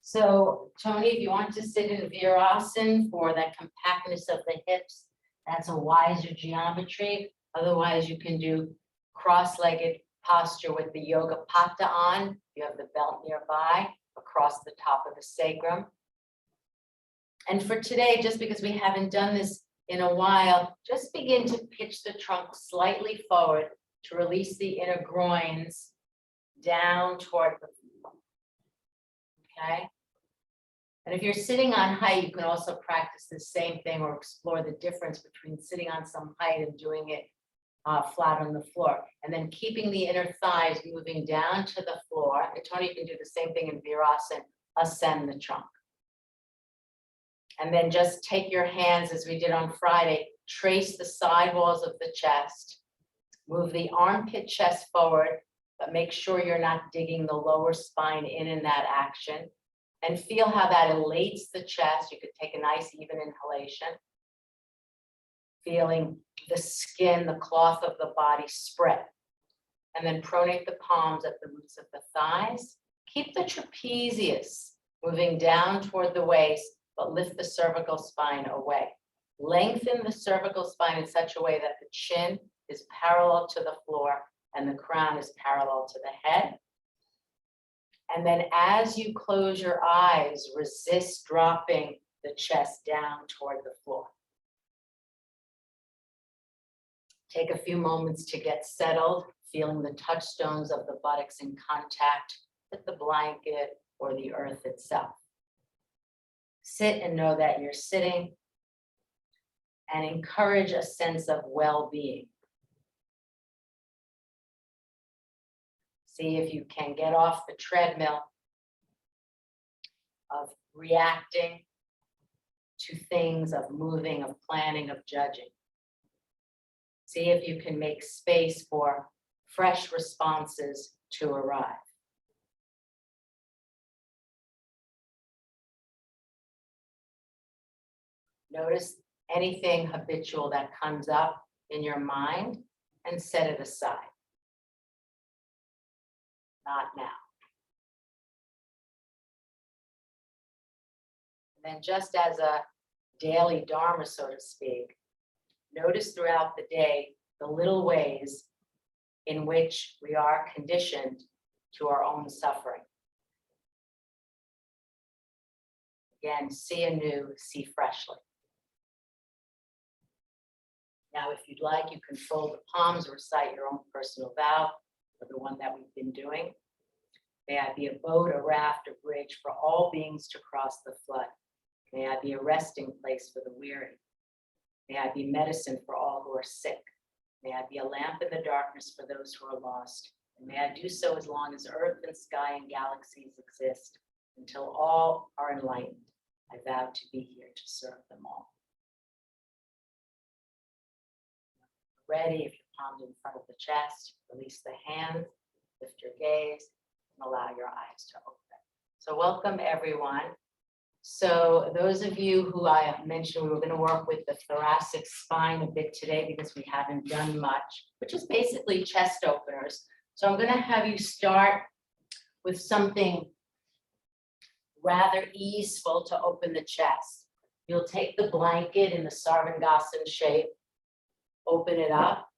So Tony, if you want to sit in Virasana for that compactness of the hips, that's a wiser geometry. Otherwise, you can do cross-legged posture with the yoga pata on. You have the belt nearby across the top of the sacrum. And for today, just because we haven't done this in a while, just begin to pitch the trunk slightly forward to release the inner groins down toward the floor. Okay. And if you're sitting on height, you can also practice the same thing or explore the difference between sitting on some height and doing it flat on the floor. And then keeping the inner thighs moving down to the floor. And Tony, you can do the same thing in Virasana, ascend the trunk. And then just take your hands, as we did on Friday, trace the side walls of the chest, move the armpit chest forward, but make sure you're not digging the lower spine in that action. And feel how that elates the chest. You could take a nice even inhalation. Feeling the skin, the cloth of the body spread. And then pronate the palms at the roots of the thighs. Keep the trapezius moving down toward the waist, but lift the cervical spine away. Lengthen the cervical spine in such a way that the chin is parallel to the floor and the crown is parallel to the head. And then as you close your eyes, resist dropping the chest down toward the floor. Take a few moments to get settled, feeling the touchstones of the buttocks in contact with the blanket or the earth itself. Sit and know that you're sitting, and encourage a sense of well-being. See if you can get off the treadmill of reacting to things, of moving, of planning, of judging. See if you can make space for fresh responses to arrive. Notice anything habitual that comes up in your mind and set it aside. Not now. And then just as a daily dharma, so to speak, notice throughout the day the little ways in which we are conditioned to our own suffering. Again, see anew, see freshly. Now, if you'd like, you can fold the palms, recite your own personal vow, or the one that we've been doing. May I be a boat, a raft, a bridge for all beings to cross the flood. May I be a resting place for the weary. May I be medicine for all who are sick. May I be a lamp in the darkness for those who are lost. And may I do so as long as earth and sky and galaxies exist, until all are enlightened. I vow to be here to serve them all. Ready, if your palms in front of the chest, release the hands, lift your gaze, and allow your eyes to open. So welcome everyone. So those of you who I have mentioned, we were going to work with the thoracic spine a bit today because we haven't done much, which is basically chest openers. So I'm going to have you start with something rather easeful to open the chest. You'll take the blanket in the Sarvangasana shape, open it up,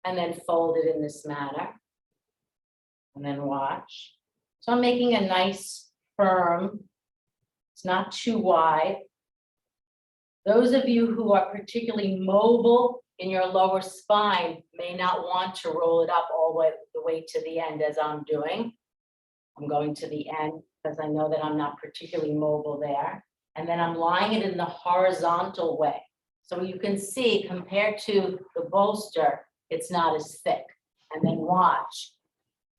and then fold it in this manner, and then watch. So I'm making a nice firm, it's not too wide. Those of you who are particularly mobile in your lower spine may not want to roll it up all the way to the end as I'm doing. I'm going to the end because I know that I'm not particularly mobile there. And then I'm lying it in the horizontal way. So you can see, compared to the bolster, it's not as thick. And then watch.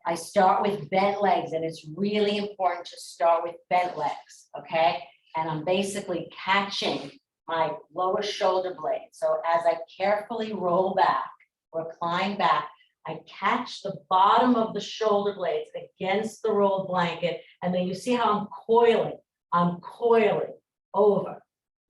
I start with bent legs, and it's really important to start with bent legs, okay? And I'm basically catching my lower shoulder blade. So as I carefully roll back, recline back, I catch the bottom of the shoulder blades against the rolled blanket, and then you see how I'm coiling over.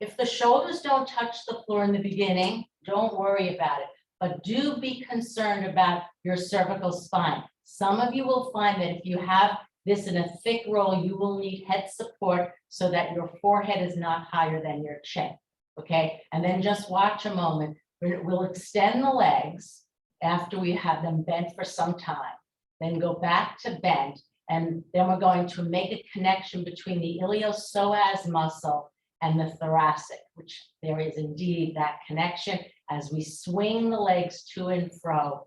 If the shoulders don't touch the floor in the beginning, don't worry about it, but do be concerned about your cervical spine. Some of you will find that if you have this in a thick roll, you will need head support so that your forehead is not higher than your chin. Okay, and then just watch a moment. We'll extend the legs after we have them bent for some time, then go back to bend, and then we're going to make a connection between the iliopsoas muscle and the thoracic, which there is indeed that connection as we swing the legs to and fro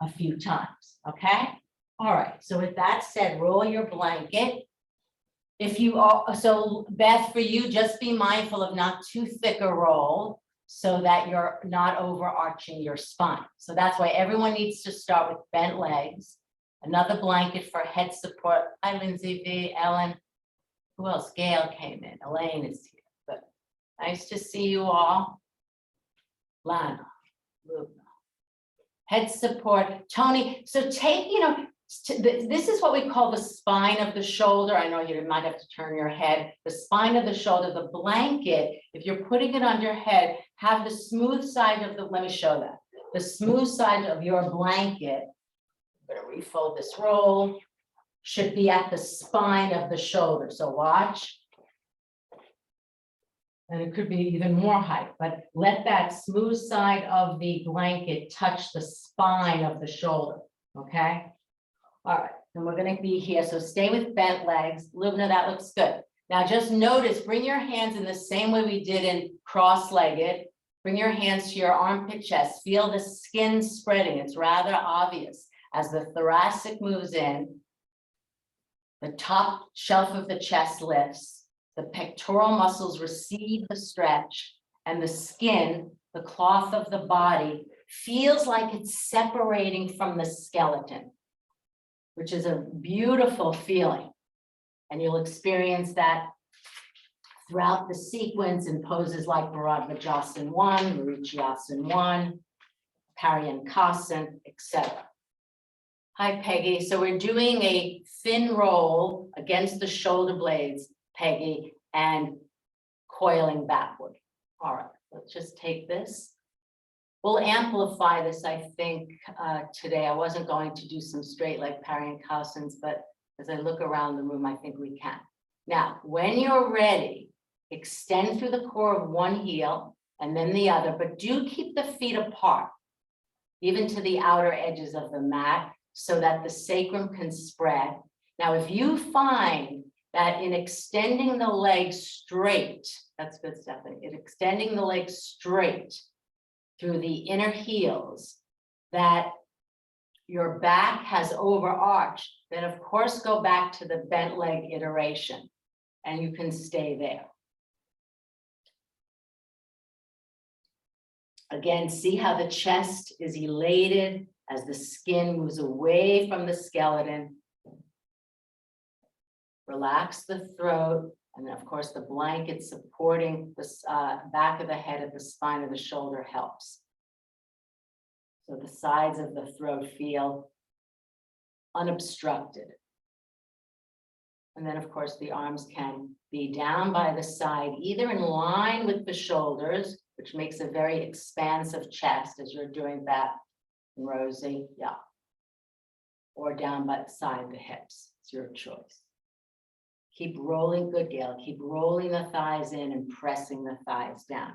a few times, okay? All right, so with that said, roll your blanket. If you are, so Beth, for you, just be mindful of not too thick a roll so that you're not overarching your spine. So that's why everyone needs to start with bent legs, another blanket for head support. Hi, Lindsay V, Ellen, who else? Gail came in, Elaine is here, but nice to see you all. Lana, Luna. Head support, Tony. So take, this is what we call the spine of the shoulder. I know you might have to turn your head. The spine of the shoulder, the blanket, if you're putting it on your head, have the smooth side of the, let me show that. The smooth side of your blanket, I'm gonna refold this roll, should be at the spine of the shoulder. So watch. And it could be even more height, but let that smooth side of the blanket touch the spine of the shoulder, okay? All right, and we're gonna be here, so stay with bent legs. Lubna, that looks good. Now just notice, bring your hands in the same way we did in cross-legged. Bring your hands to your armpit chest. Feel the skin spreading, it's rather obvious. As the thoracic moves in, the top shelf of the chest lifts. The pectoral muscles receive the stretch, and the skin, the cloth of the body, feels like it's separating from the skeleton, which is a beautiful feeling. And you'll experience that throughout the sequence in poses like Bharadvajasana 1, Marichyasana 1, Paryankhasana, etc. Hi, Peggy. So we're doing a thin roll against the shoulder blades, Peggy, and coiling backward. All right, let's just take this. We'll amplify this, I think, today. I wasn't going to do some straight leg Paryankhasanas, but as I look around the room, I think we can. Now, when you're ready, extend through the core of one heel and then the other, but do keep the feet apart, even to the outer edges of the mat, so that the sacrum can spread. Now, if you find that in extending the legs straight, that's good, Stephanie, in extending the legs straight through the inner heels, that your back has overarched, then of course go back to the bent leg iteration and you can stay there. Again, see how the chest is elated as the skin moves away from the skeleton. Relax the throat, and then of course the blanket supporting the back of the head at the spine of the shoulder helps. So the sides of the throat feel unobstructed. And then of course the arms can be down by the side, either in line with the shoulders, which makes a very expansive chest as you're doing that, Rosie, yeah. Or down by the side of the hips, it's your choice. Keep rolling, good Gail, keep rolling the thighs in and pressing the thighs down.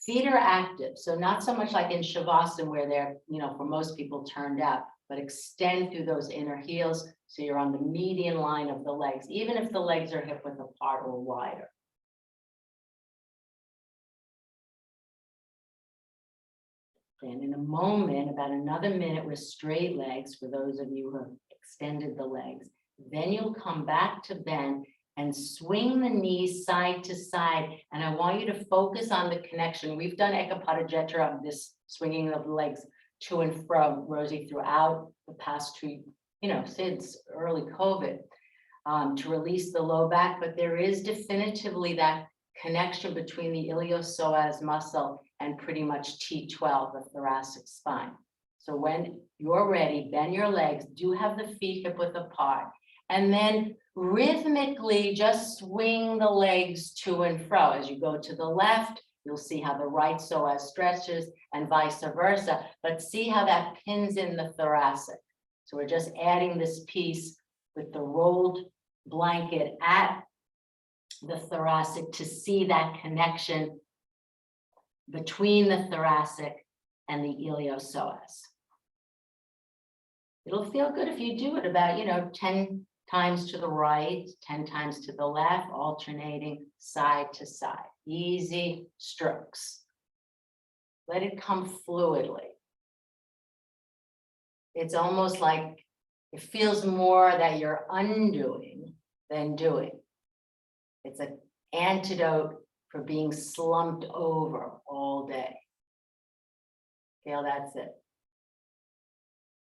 Feet are active, so not so much like in Shavasana where they're, for most people turned out, but extend through those inner heels so you're on the median line of the legs, even if the legs are hip width apart or wider. And in a moment, about another minute with straight legs, for those of you who have extended the legs, then you'll come back to bend and swing the knees side to side. And I want you to focus on the connection. We've done Ekapada Jethara of this swinging of the legs to and from, Rosie, throughout the past two, since early COVID, to release the low back. But there is definitively that connection between the iliopsoas muscle and pretty much T12, the thoracic spine. So when you're ready, bend your legs, do have the feet hip width apart, and then rhythmically just swing the legs to and fro. As you go to the left, you'll see how the right psoas stretches and vice versa, but see how that pins in the thoracic. So we're just adding this piece with the rolled blanket at the thoracic to see that connection between the thoracic and the iliopsoas. It'll feel good if you do it about, 10 times to the right, 10 times to the left, alternating side to side. Easy strokes. Let it come fluidly. It's almost like it feels more that you're undoing than doing. It's an antidote for being slumped over all day. Gail, that's it.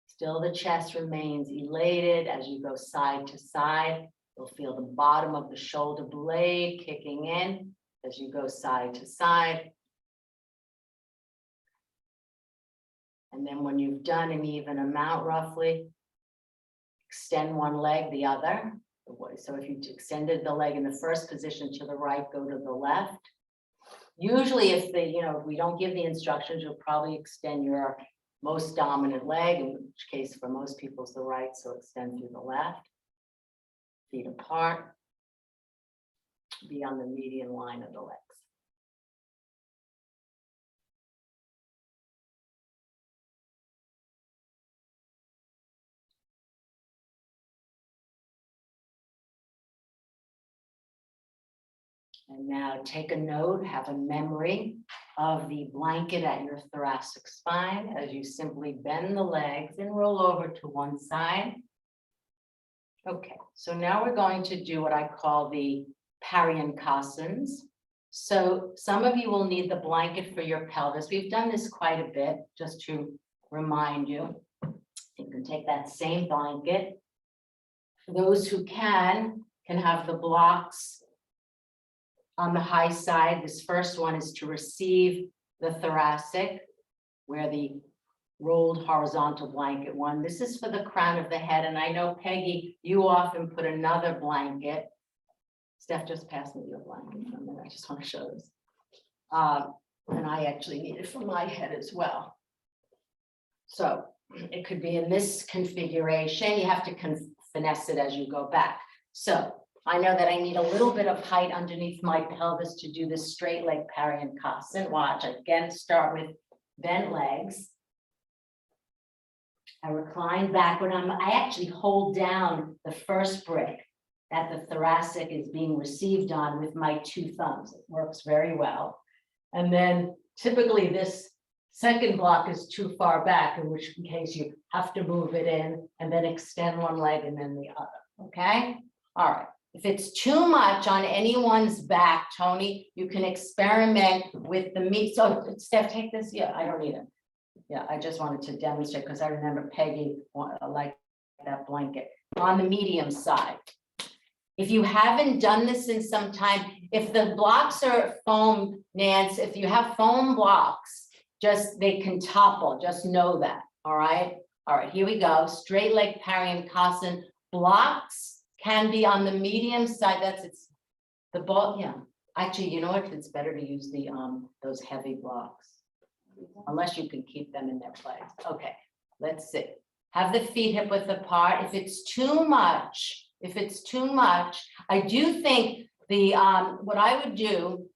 Still the chest remains elated as you go side to side. You'll feel the bottom of the shoulder blade kicking in as you go side to side. And then when you've done an even amount roughly, extend one leg, the other. So if you extended the leg in the first position to the right, go to the left. Usually if if we don't give the instructions, you'll probably extend your most dominant leg, in which case for most people is the right, so extend through the left. Feet apart. Be on the median line of the legs. And now take a note, have a memory of the blanket at your thoracic spine as you simply bend the legs and roll over to one side. Okay, so now we're going to do what I call the Paryankasans. So some of you will need the blanket for your pelvis. We've done this quite a bit, just to remind you. You can take that same blanket. For those who can have the blocks on the high side. This first one is to receive the thoracic, where the rolled horizontal blanket one. This is for the crown of the head. And I know, Peggy, you often put another blanket. Steph just passed me your blanket from there. I just want to show this. And I actually need it for my head as well. So it could be in this configuration. You have to finesse it as you go back. So I know that I need a little bit of height underneath my pelvis to do this straight leg Paryankasan. Watch, again, start with bent legs. I recline backward. I actually hold down the first brick that the thoracic is being received on with my two thumbs. It works very well. And then typically this second block is too far back, in which case you have to move it in and then extend one leg and then the other, okay? All right. If it's too much on anyone's back, Tony, you can experiment with the meat. So Steph, take this. Yeah, I don't need it. Yeah, I just wanted to demonstrate because I remember Peggy liked that blanket on the medium side. If you haven't done this in some time, if the blocks are foam, Nance, if you have foam blocks, they can topple, just know that, all right? All right, here we go. Straight leg Paryankasan. Blocks can be on the medium side. It's the ball. Yeah, actually, you know what? It's better to use the those heavy blocks, unless you can keep them in their place. Okay, let's see. Have the feet hip width apart. If it's too much, I do think the what I would do,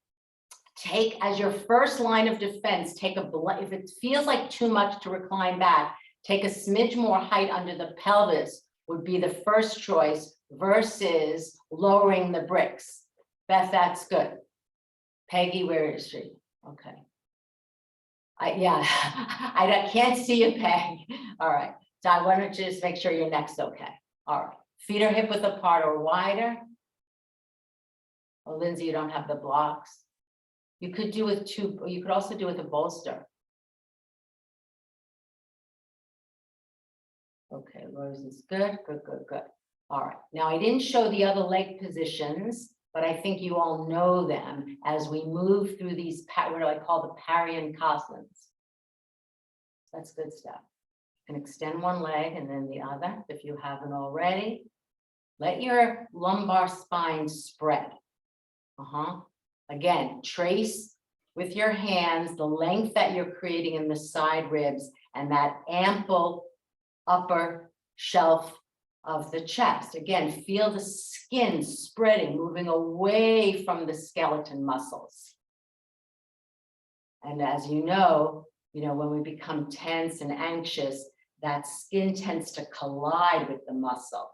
take as your first line of defense, if it feels like too much to recline back, take a smidge more height under the pelvis would be the first choice versus lowering the bricks. That's good. Peggy, where is she? Okay. I can't see you, Peg. All right. So I want to just make sure your neck's okay. All right. Feet are hip width apart or wider. Oh, Lindsay, you don't have the blocks. You could do with two, or you could also do with a bolster. Okay, Rose is good, good, good, good. All right, now I didn't show the other leg positions, but I think you all know them as we move through these, what do I call the Paryankasans. That's good stuff. You can extend one leg and then the other if you haven't already. Let your lumbar spine spread. Again, trace with your hands the length that you're creating in the side ribs and that ample upper shelf of the chest. Again, feel the skin spreading, moving away from the skeleton muscles. And as you know, when we become tense and anxious, that skin tends to collide with the muscle.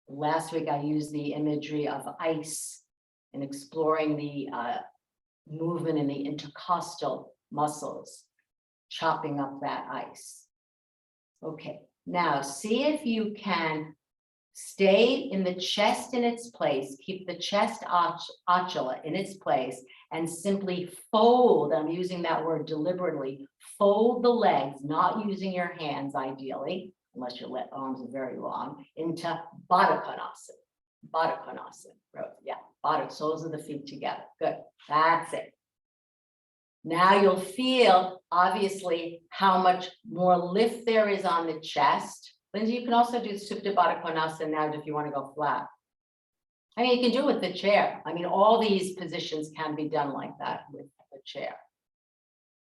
Last week, I used the imagery of ice and exploring the movement in the intercostal muscles, chopping up that ice. Okay, now see if you can stay in the chest in its place, keep the chest occula in its place, and simply fold, I'm using that word deliberately, fold the legs, not using your hands ideally, unless your arms are very long, into Baddha Konasana. Baddha Konasana, yeah, Baddha, soles of the feet together, good, that's it. Now you'll feel, obviously, how much more lift there is on the chest. Lindsay, you can also do Supta Baddha Konasana now if you want to go flat. I mean, you can do it with the chair. I mean, all these positions can be done like that with the chair.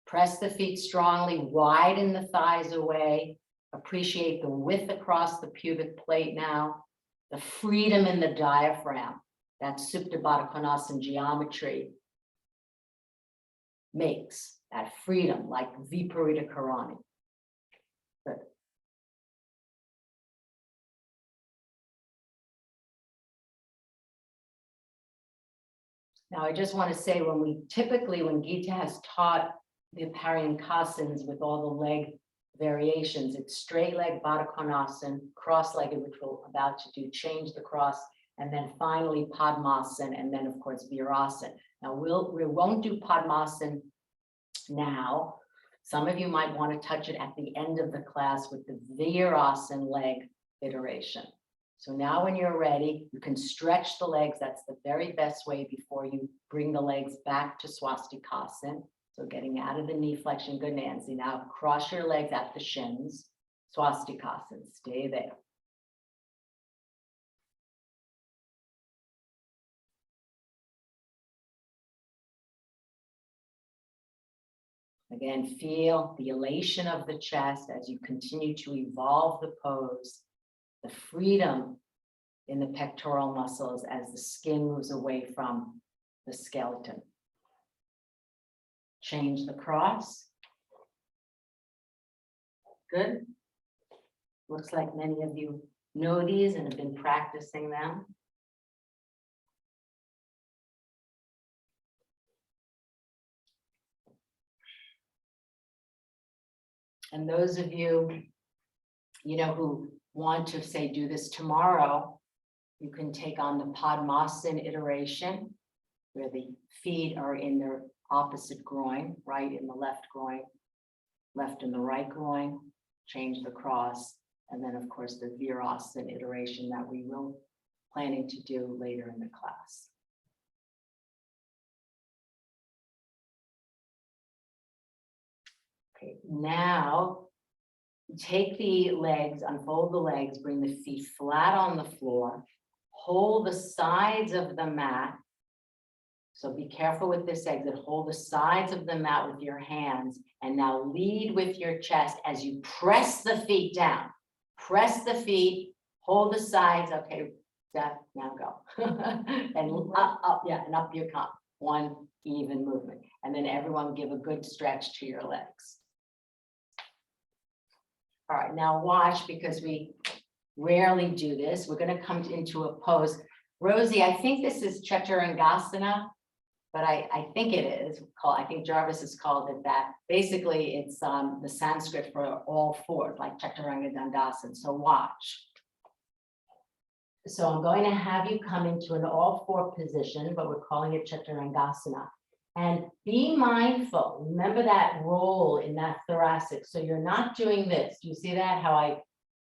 Press the feet strongly, widen the thighs away. Appreciate the width across the pubic plate now. The freedom in the diaphragm, that Supta Baddha Konasana geometry makes that freedom, like Viparita Karani. Good. Now, I just want to say, when Gita has taught the Paryankasanas with all the leg variations, it's straight leg Baddha Konasana, cross-legged, which we're about to do, change the cross, and then finally Padmasana, and then of course Virasana. Now we won't do Padmasana now. Some of you might want to touch it at the end of the class with the Virasana leg iteration. So now when you're ready, you can stretch the legs. That's the very best way before you bring the legs back to Swastikasana. So getting out of the knee flexion, good, Nancy. Now cross your legs at the shins, Swastikasana, stay there. Again, feel the elation of the chest as you continue to evolve the pose, the freedom in the pectoral muscles as the skin moves away from the skeleton. Change the cross. Good. Looks like many of you know these and have been practicing them. And those of you, who want to say, do this tomorrow, you can take on the Padmasana iteration, where the feet are in their opposite groin, right in the left groin, left in the right groin, change the cross, and then of course the Virasana iteration that we will planning to do later in the class. Okay, now take the legs, unfold the legs, bring the feet flat on the floor, hold the sides of the mat. So be careful with this exit, hold the sides of the mat with your hands, and now lead with your chest as you press the feet down. Press the feet, hold the sides, okay, Steph, now go. And up, yeah, and up you come. One even movement. And then everyone give a good stretch to your legs. All right, now watch, because we rarely do this. We're going to come into a pose. Rosie, I think this is Chaturangasana, but I think it is called, I think Jarvis has called it that. Basically, it's the Sanskrit for all fours, like Chaturanga Dandasana. So watch. So I'm going to have you come into an all four position, but we're calling it Chaturangasana. And be mindful, remember that roll in that thoracic. So you're not doing this. Do you see that? How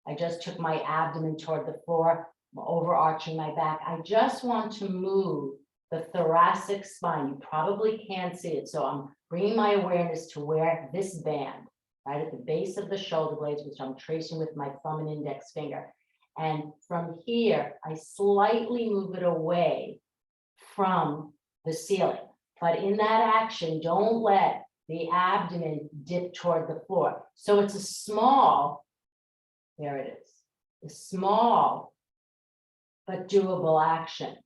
I just took my abdomen toward the floor, overarching my back. I just want to move the thoracic spine. You probably can't see it. So I'm bringing my awareness to where this band, right at the base of the shoulder blades, which I'm tracing with my thumb and index finger. And from here, I slightly move it away from the ceiling. But in that action, don't let the abdomen dip toward the floor. So it's a small, there it is. a small but doable action.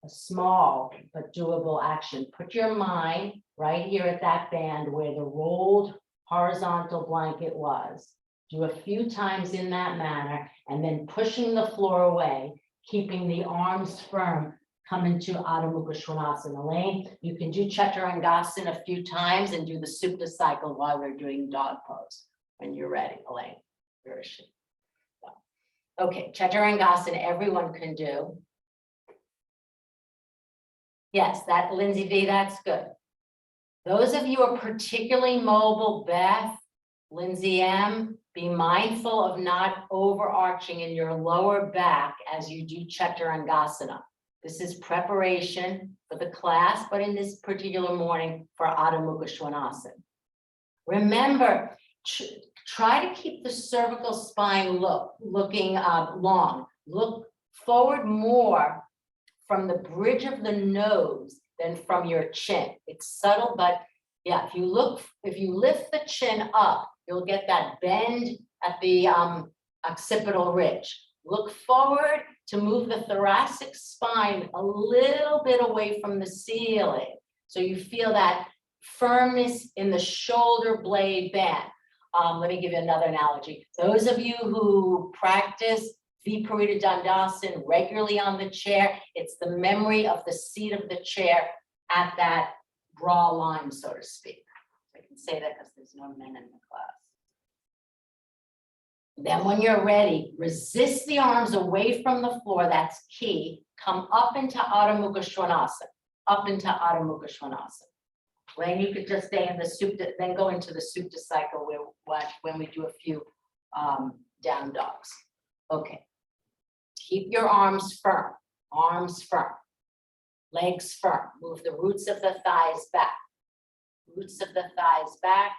A small but doable action. Put your mind right here at that band where the rolled horizontal blanket was. Do a few times in that manner, and then pushing the floor away, keeping the arms firm, come into Adho Mukha Svanasana. Elaine, you can do Chaturangasana a few times and do the Supta cycle while we're doing dog pose when you're ready, Elaine. Where is she? Okay, Chaturangasana everyone can do. Yes, that Lindsay V, that's good. Those of you who are particularly mobile, Beth, Lindsay M, be mindful of not overarching in your lower back as you do Chaturangasana. This is preparation for the class, but in this particular morning for Adho Mukha Svanasana. Remember, try to keep the cervical spine looking long. Look forward more from the bridge of the nose than from your chin. It's subtle, but yeah, if you lift the chin up, you'll get that bend at the occipital ridge. Look forward to move the thoracic spine a little bit away from the ceiling. So you feel that firmness in the shoulder blade band. Let me give you another analogy. Those of you who practice Viparita Dandasana regularly on the chair, it's the memory of the seat of the chair at that bra line, so to speak. I can say that because there's no men in the class. Then when you're ready, resist the arms away from the floor, that's key. Come up into Adho Mukha Svanasana, up into Adho Mukha Svanasana. When you could just stay in the Supta, then go into the Supta cycle when we do a few down dogs. Okay. Keep your arms firm, legs firm. Move the roots of the thighs back. Roots of the thighs back.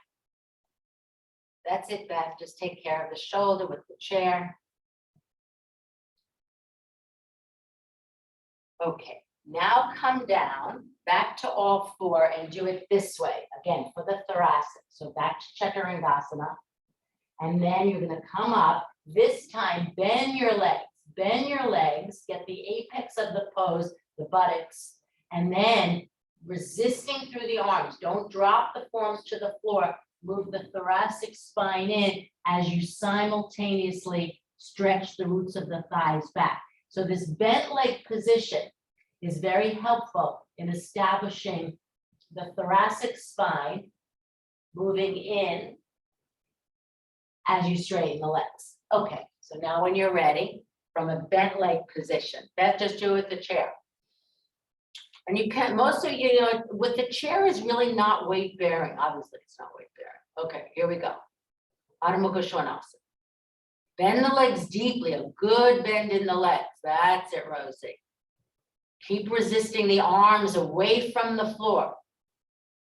That's it, Beth. Just take care of the shoulder with the chair. Okay, now come down, back to all four and do it this way. Again, for the thoracic. So back to Chaturangasana. And then you're gonna come up. This time, bend your legs, get the apex of the pose, the buttocks, and then resisting through the arms. Don't drop the forearms to the floor. Move the thoracic spine in as you simultaneously stretch the roots of the thighs back. So this bent leg position is very helpful in establishing the thoracic spine, moving in as you straighten the legs. Okay, so now when you're ready, from a bent leg position, Beth, just do it with the chair. And you can, most of you know, with the chair is really not weight bearing. Obviously, it's not weight bearing. Okay, here we go. Adho Mukha Svanasana. Bend the legs deeply, a good bend in the legs. That's it, Rosie. Keep resisting the arms away from the floor.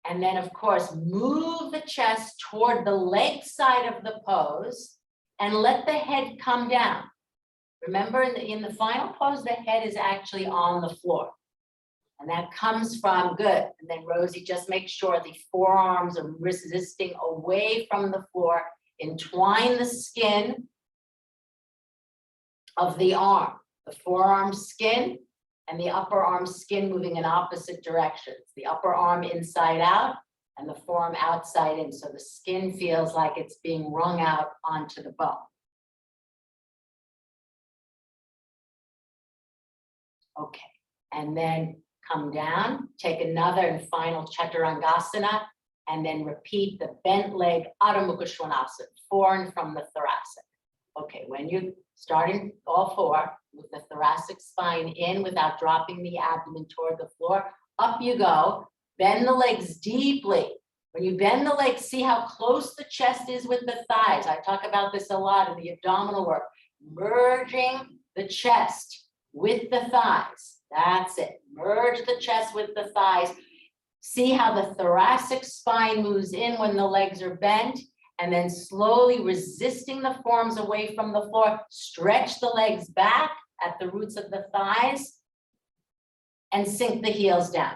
And then, of course, move the chest toward the leg side of the pose and let the head come down. Remember, in the final pose, the head is actually on the floor. And that comes from good. And then Rosie, just make sure the forearms are resisting away from the floor. Entwine the skin of the arm, the forearm skin and the upper arm skin moving in opposite directions. The upper arm inside out and the forearm outside in. So the skin feels like it's being wrung out onto the bone. Okay, and then come down, take another and final Chaturangasana, and then repeat the bent leg Adho Mukha Svanasana, foreign from the thoracic. Okay, when you starting all four with the thoracic spine in without dropping the abdomen toward the floor, up you go, bend the legs deeply. When you bend the legs, see how close the chest is with the thighs. I talk about this a lot in the abdominal work, merging the chest with the thighs. That's it. Merge the chest with the thighs. See how the thoracic spine moves in when the legs are bent, and then slowly resisting the forearms away from the floor. Stretch the legs back at the roots of the thighs and sink the heels down.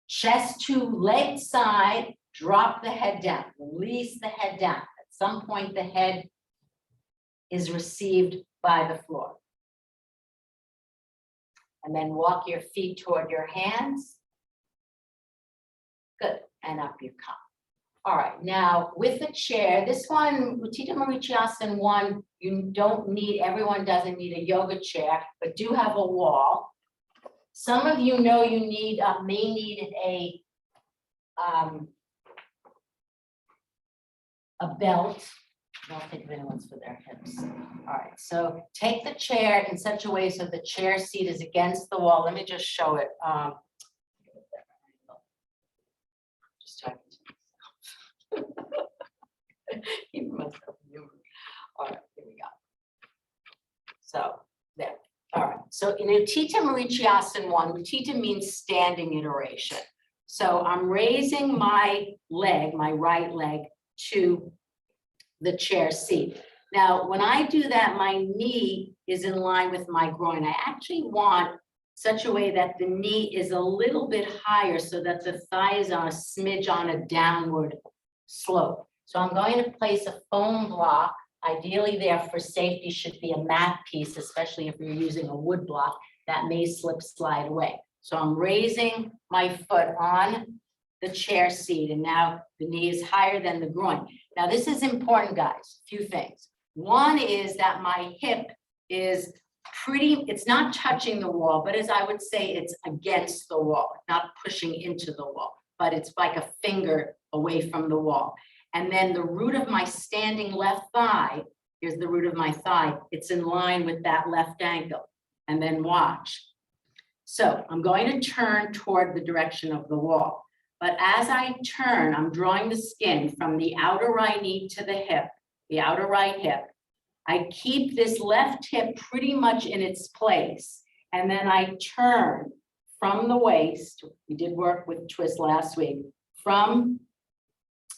Chest to leg side, drop the head down. Release the head down. At some point, the head is received by the floor. And then walk your feet toward your hands. Good, and up you come. All right, now with the chair, this one, Utthita Marichyasana 1, you don't need, everyone doesn't need a yoga chair, but do have a wall. Some of you know you need, may need a belt. I don't think of anyone's for their hips. All right, so take the chair in such a way so the chair seat is against the wall. Let me just show it. Just talking to myself. Keep myself human. All right, here we go. So there. All right, so in Utthita Marichyasana 1, Utthita means standing iteration. So I'm raising my leg, my right leg, to the chair seat. Now, when I do that, my knee is in line with my groin. I actually want such a way that the knee is a little bit higher so that the thigh is on a smidge on a downward slope. So I'm going to place a foam block. Ideally there for safety should be a mat piece, especially if you're using a wood block that may slip slide away. So I'm raising my foot on the chair seat, and now the knee is higher than the groin. Now this is important, guys, a few things. One is that my hip is it's not touching the wall, but as I would say, it's against the wall, not pushing into the wall, but it's like a finger away from the wall. And then the root of my standing left thigh, here's the root of my thigh, it's in line with that left ankle. And then watch. So I'm going to turn toward the direction of the wall. But as I turn, I'm drawing the skin from the outer right knee to the hip, the outer right hip. I keep this left hip pretty much in its place. And then I turn from the waist, we did work with twist last week, from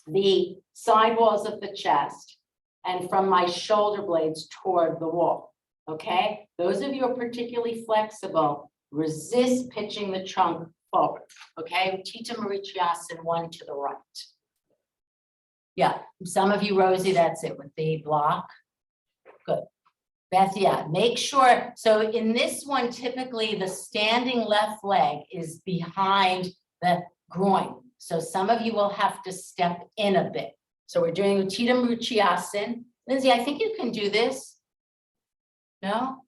the side walls of the chest and from my shoulder blades toward the wall, okay? Those of you who are particularly flexible, resist pitching the trunk forward, okay? Utthita Marichyasana 1 to the right. Yeah, some of you, Rosie, that's it with the block. Good. Beth, yeah, make sure. So in this one, typically the standing left leg is behind the groin. So some of you will have to step in a bit. So we're doing Utthita Marichyasana. Lindsay, I think you can do this. No?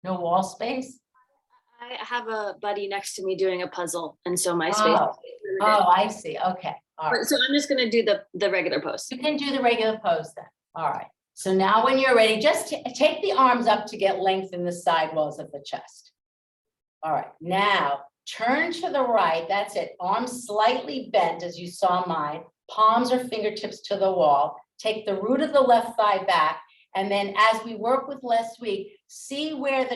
No wall space? I have a buddy next to me doing a puzzle, and so my space. Oh, I see. Okay. All right. So I'm just going to do the regular pose. You can do the regular pose then. All right. So now when you're ready, just take the arms up to get length in the side walls of the chest. All right. Now turn to the right. That's it. Arms slightly bent as you saw mine. Palms or fingertips to the wall. Take the root of the left thigh back. And then as we work with last week, see where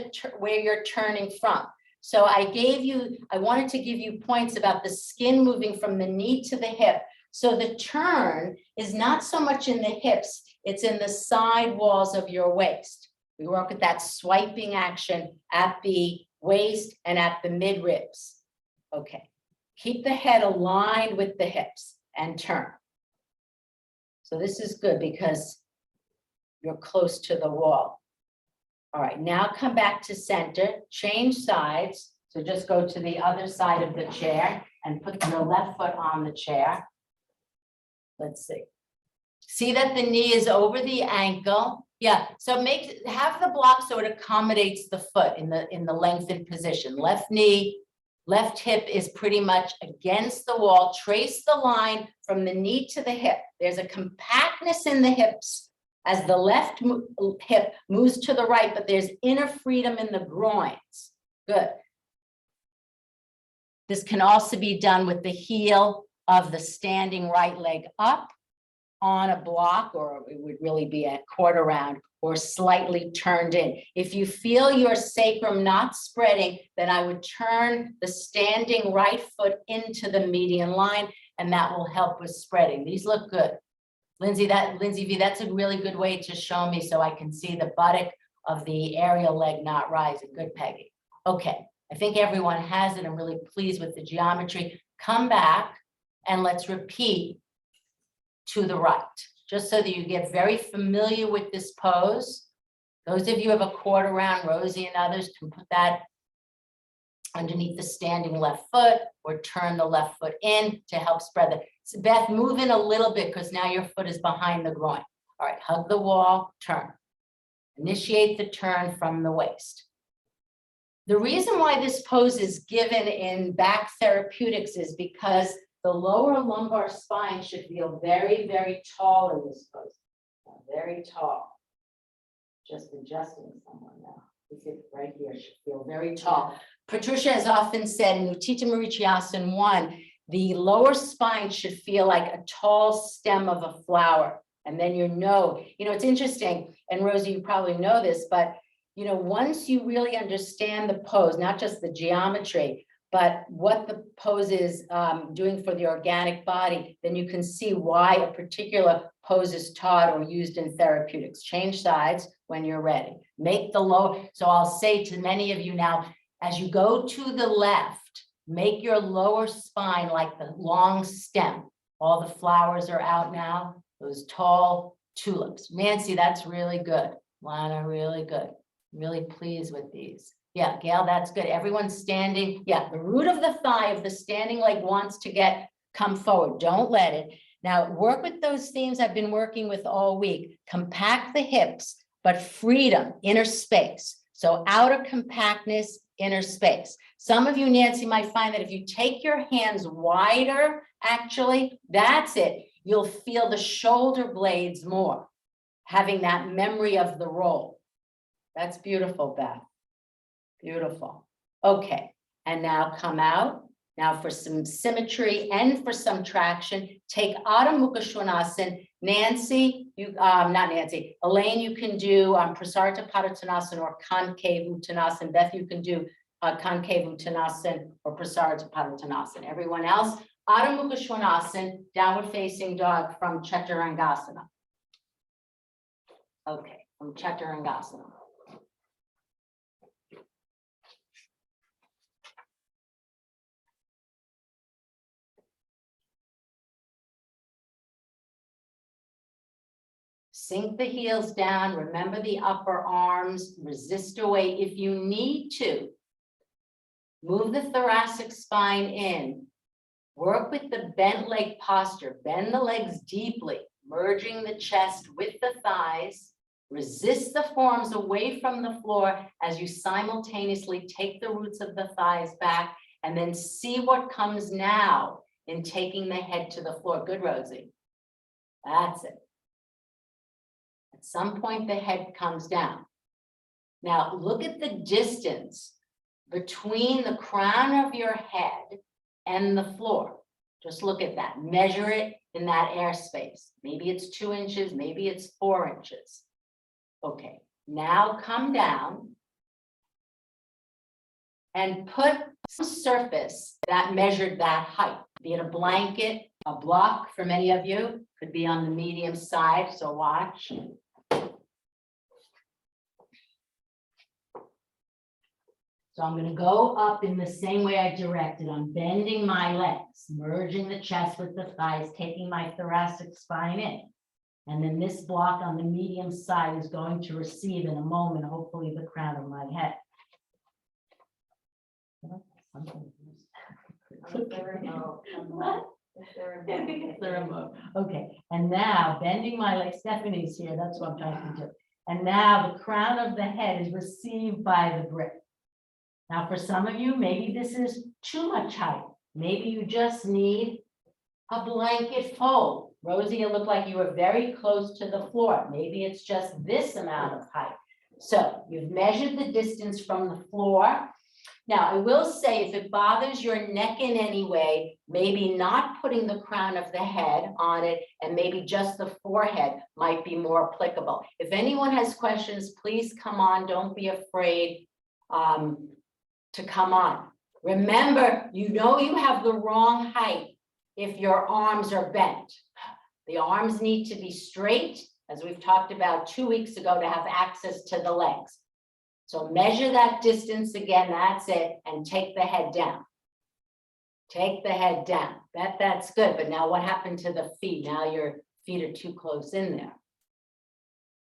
you're turning from. So I wanted to give you points about the skin moving from the knee to the hip. So the turn is not so much in the hips, it's in the side walls of your waist. We work with that swiping action at the waist and at the mid ribs. Okay, keep the head aligned with the hips and turn. So this is good because you're close to the wall. All right, now come back to center, change sides. So just go to the other side of the chair and put your left foot on the chair. Let's see. See that the knee is over the ankle. Yeah, so have the block so it accommodates the foot in the lengthened position. Left knee, left hip is pretty much against the wall. Trace the line from the knee to the hip. There's a compactness in the hips as the left hip moves to the right, but there's inner freedom in the groins. Good. This can also be done with the heel of the standing right leg up on a block, or it would really be a quarter round or slightly turned in. If you feel your sacrum not spreading, then I would turn the standing right foot into the median line, and that will help with spreading. These look good. Lindsay V, that's a really good way to show me so I can see the buttock of the aerial leg not rising. Good, Peggy. Okay, I think everyone has it. I'm really pleased with the geometry. Come back and let's repeat to the right. just so that you get very familiar with this pose. Those of you who have a quarter round, Rosie and others can put that underneath the standing left foot or turn the left foot in to help spread the. So Beth, move in a little bit because now your foot is behind the groin. All right, hug the wall, turn. Initiate the turn from the waist. The reason why this pose is given in back therapeutics is because the lower lumbar spine should feel very, very tall in this pose. Very tall. Just adjusting someone now. This is right here, should feel very tall. Patricia has often said in Utthita Marichyasana 1, the lower spine should feel like a tall stem of a flower. And then it's interesting, and Rosie, you probably know this, but once you really understand the pose, not just the geometry, but what the pose is doing for the organic body, then you can see why a particular pose is taught or used in therapeutics. Change sides when you're ready. Make the low. So I'll say to many of you now, as you go to the left, make your lower spine like the long stem. All the flowers are out now, those tall tulips. Nancy, that's really good. Lana, really good. Really pleased with these. Yeah, Gail, that's good. Everyone's standing. Yeah, the root of the thigh of the standing leg wants to come forward. Don't let it. Now work with those themes I've been working with all week. Compact the hips, but freedom, inner space. So outer compactness, inner space. Some of you, Nancy, might find that if you take your hands wider, actually, that's it. You'll feel the shoulder blades more, having that memory of the roll. That's beautiful, Beth. Beautiful. Okay, and now come out. Now for some symmetry and for some traction, take Adho Mukha Svanasana. Nancy, not Nancy, Elaine, you can do Prasarita Padottanasana or Concave Uttanasana. Beth, you can do Concave Uttanasana or Prasarita Padottanasana. Everyone else, Adho Mukha Svanasana, downward facing dog from Chaturanga. Okay, from Chaturanga. Sink the heels down, remember the upper arms, resist away if you need to. Move the thoracic spine in. Work with the bent leg posture. Bend the legs deeply, merging the chest with the thighs. Resist the forearms away from the floor as you simultaneously take the roots of the thighs back, and then see what comes now in taking the head to the floor. Good, Rosie. That's it. At some point, the head comes down. Now, look at the distance between the crown of your head and the floor. Just look at that. Measure it in that airspace. Maybe it's 2 inches, maybe it's 4 inches. Okay, now come down and put some surface that measured that height, be it a blanket, a block for many of you, could be on the medium side, so watch. So I'm going to go up in the same way I directed. I'm bending my legs, merging the chest with the thighs, taking my thoracic spine in. And then this block on the medium side is going to receive in a moment, hopefully, the crown of my head. The remote. Okay, and now bending my legs, Stephanie's here, that's what I'm trying to do. And now the crown of the head is received by the brick. Now, for some of you, maybe this is too much height. Maybe you just need a blanket fold. Rosie, it looked like you were very close to the floor. Maybe it's just this amount of height. So you've measured the distance from the floor. Now, I will say, if it bothers your neck in any way, maybe not putting the crown of the head on it and maybe just the forehead might be more applicable. If anyone has questions, please come on. Don't be afraid to come on. Remember, you know you have the wrong height if your arms are bent. The arms need to be straight, as we've talked about 2 weeks ago, to have access to the legs. So measure that distance again, that's it, and take the head down. Take the head down. That's good, but now what happened to the feet? Now you're feet are too close in there.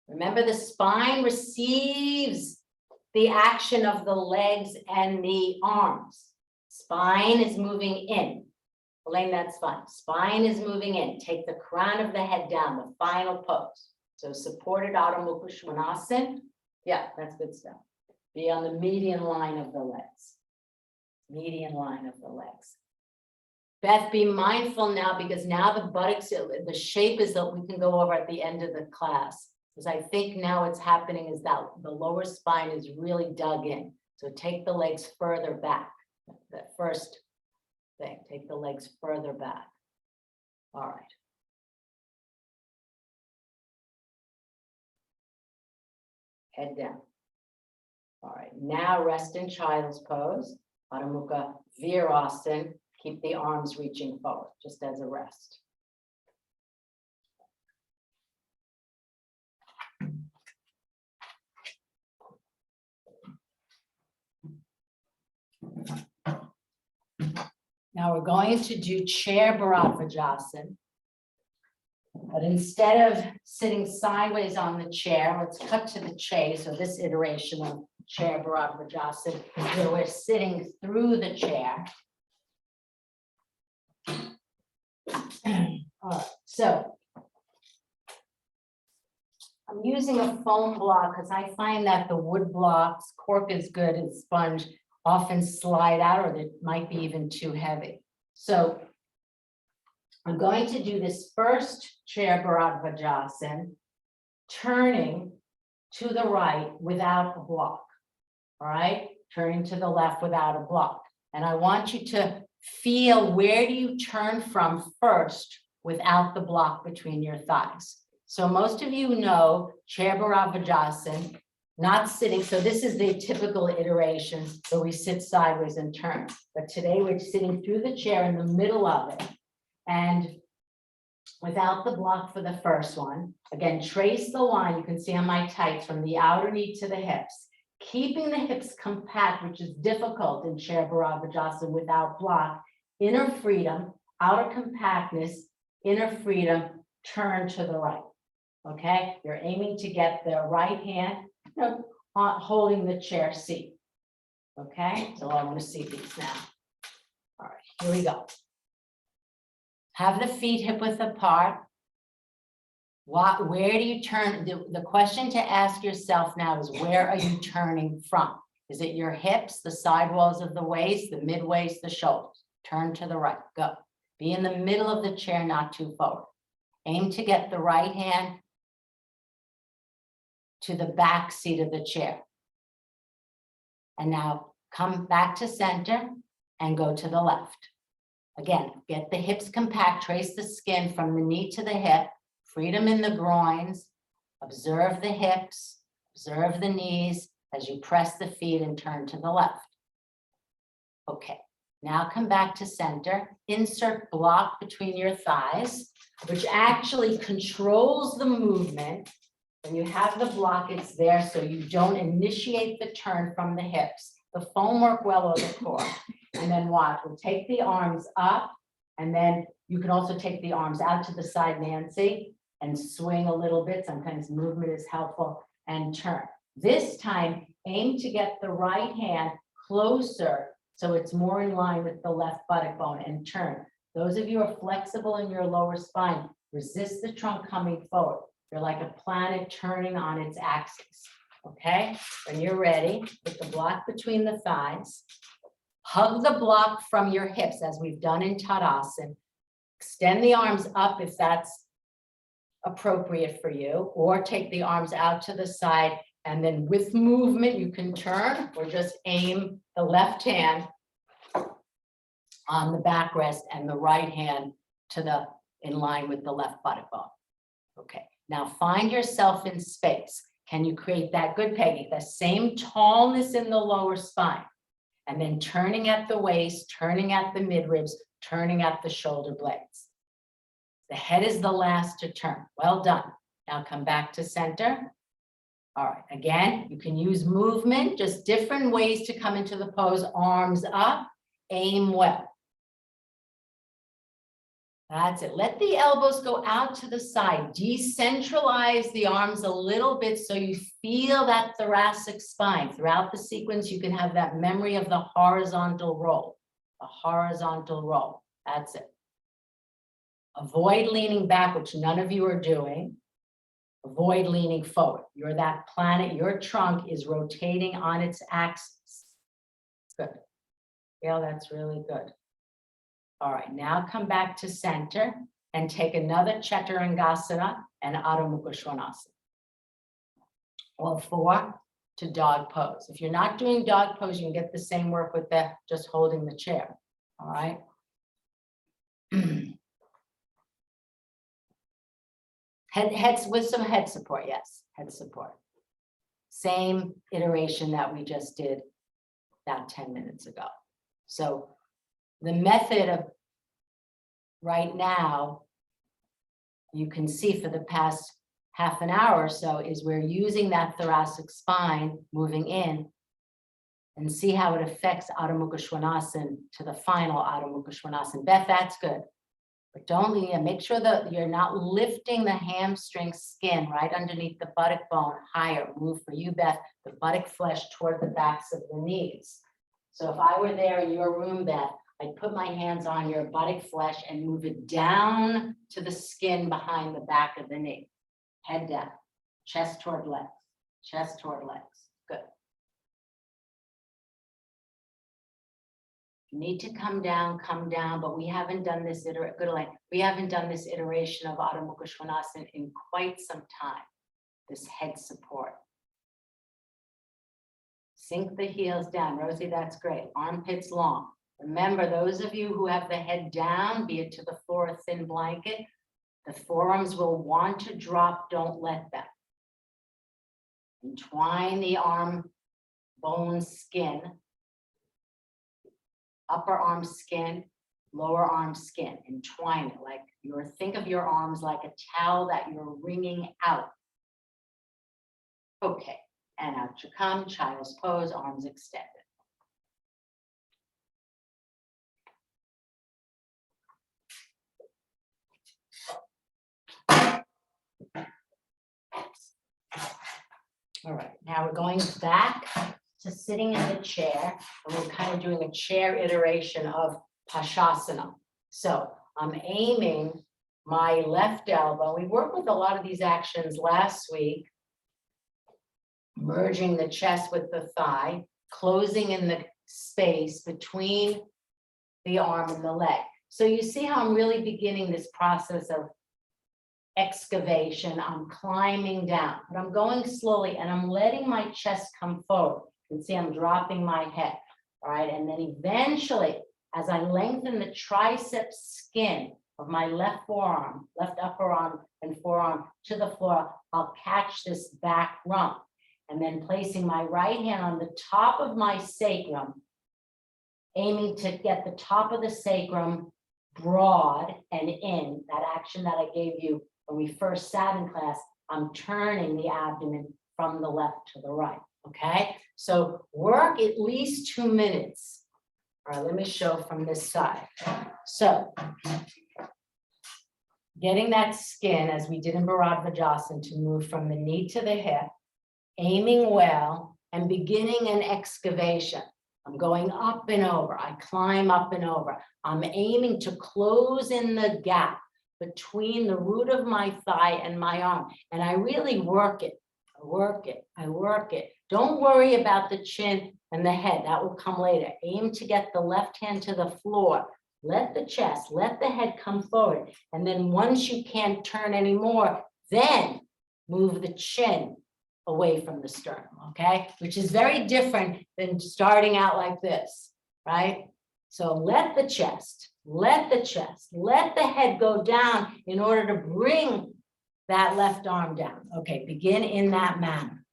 Remember, the spine receives the action of the legs and the arms. Spine is moving in. Elaine, that's fine. Spine is moving in. Take the crown of the head down, the final pose. So supported Adho Mukha Svanasana. Yeah, that's good stuff. Be on the median line of the legs. Median line of the legs. Beth, be mindful now, because now the buttocks, the shape is that we can go over at the end of the class. Because I think now what's happening is that the lower spine is really dug in. So take the legs further back. That first thing, take the legs further back. All right. Head down. All right, now rest in child's pose. Adho Mukha Virasana. Keep the arms reaching forward, just as a rest. Now we're going to do chair Bharadvajasana. But instead of sitting sideways on the chair, let's cut to the chase, or this iteration of chair Bharadvajasana, where we're sitting through the chair. All right, so I'm using a foam block because I find that the wood blocks, cork is good and sponge, often slide out, or they might be even too heavy. So I'm going to do this first chair Bharadvajasana, turning to the right without a block. All right, turning to the left without a block. And I want you to feel, where do you turn from first without the block between your thighs? So most of you know chair Bharadvajasana, not sitting. So this is the typical iterations where we sit sideways and turn. But today we're sitting through the chair in the middle of it. And without the block for the first one, again, trace the line you can see on my tights from the outer knee to the hips, keeping the hips compact, which is difficult in chair Bharadvajasana without block. Inner freedom, outer compactness, inner freedom, turn to the right. Okay, you're aiming to get the right hand holding the chair seat. Okay, so I want to see these now. All right, here we go. Have the feet hip width apart. Where do you turn? The question to ask yourself now is, where are you turning from? Is it your hips, the side walls of the waist, the mid waist, the shoulders? Turn to the right, go. Be in the middle of the chair, not too forward. Aim to get the right hand to the back seat of the chair. And now come back to center and go to the left. Again, get the hips compact, trace the skin from the knee to the hip, freedom in the groins, observe the hips, observe the knees as you press the feet and turn to the left. Okay, now come back to center, insert block between your thighs, which actually controls the movement. When you have the block, it's there so you don't initiate the turn from the hips. The foam work well over the core. And then watch, we'll take the arms up, and then you can also take the arms out to the side, Nancy, and swing a little bit. Sometimes movement is helpful, and turn. This time, aim to get the right hand closer so it's more in line with the left buttock bone, and turn. Those of you who are flexible in your lower spine, resist the trunk coming forward. You're like a planet turning on its axis. Okay, when you're ready, put the block between the thighs. Hug the block from your hips as we've done in Tadasana. Extend the arms up if that's appropriate for you, or take the arms out to the side, and then with movement you can turn or just aim the left hand on the backrest and the right hand to the in line with the left buttock bone. Okay, now find yourself in space. Can you create that? Good, Peggy. The same tallness in the lower spine. And then turning at the waist, turning at the midribs, turning at the shoulder blades. The head is the last to turn. Well done. Now come back to center. All right, again, you can use movement, just different ways to come into the pose. Arms up, aim well. That's it. Let the elbows go out to the side. Decentralize the arms a little bit so you feel that thoracic spine. Throughout the sequence, you can have that memory of the horizontal roll. The horizontal roll. That's it. Avoid leaning back, which none of you are doing. Avoid leaning forward. You're that planet, your trunk is rotating on its axis. Good. Yeah, that's really good. All right, now come back to center and take another Chaturanga and Adho Mukha Svanasana. All four to dog pose. If you're not doing dog pose, you can get the same work with the just holding the chair. All right. Heads with some head support, yes, head support. Same iteration that we just did about 10 minutes ago. So the method of right now, you can see for the past half an hour or so is we're using that thoracic spine moving in and see how it affects Adho Mukha Svanasana to the final Adho Mukha Svanasana. Beth, that's good. But don't lean, make sure that you're not lifting the hamstring skin right underneath the buttock bone higher. Move for you, Beth, the buttock flesh toward the backs of the knees. So if I were there in your room, Beth, I'd put my hands on your buttock flesh and move it down to the skin behind the back of the knee. Head down, chest toward legs, chest toward legs. Good. You need to come down, but we haven't done this we haven't done this iteration of Adho Mukha Svanasana in quite some time. This head support. Sink the heels down. Rosie, that's great. Armpits long. Remember, those of you who have the head down, be it to the floor, a thin blanket, the forearms will want to drop, don't let them. Entwine the arm bone skin, upper arm skin, lower arm skin. Entwine it like think of your arms like a towel that you're wringing out. Okay, and out you come, child's pose, arms extended. All right, now we're going back to sitting in the chair, and we're kind of doing a chair iteration of Pashasana. So I'm aiming my left elbow. We worked with a lot of these actions last week, merging the chest with the thigh, closing in the space between the arm and the leg. So you see how I'm really beginning this process of excavation. I'm climbing down, but I'm going slowly and I'm letting my chest come forward. You can see I'm dropping my head, all right? And then eventually, as I lengthen the tricep skin of my left forearm, left upper arm and forearm to the floor, I'll catch this back rump. And then placing my right hand on the top of my sacrum, aiming to get the top of the sacrum broad and in, that action that I gave you when we first sat in class, I'm turning the abdomen from the left to the right, okay? So work at least 2 minutes. All right, let me show from this side. So getting that skin, as we did in Bharadvajasana, to move from the knee to the hip, aiming well, and beginning an excavation. I'm going up and over. I climb up and over. I'm aiming to close in the gap between the root of my thigh and my arm. And I really work it. I work it. I work it. Don't worry about the chin and the head. That will come later. Aim to get the left hand to the floor. Let the chest, let the head come forward. And then once you can't turn anymore, then move the chin away from the sternum, okay? Which is very different than starting out like this, right? So let the chest, let the head go down in order to bring that left arm down. Okay, begin in that manner,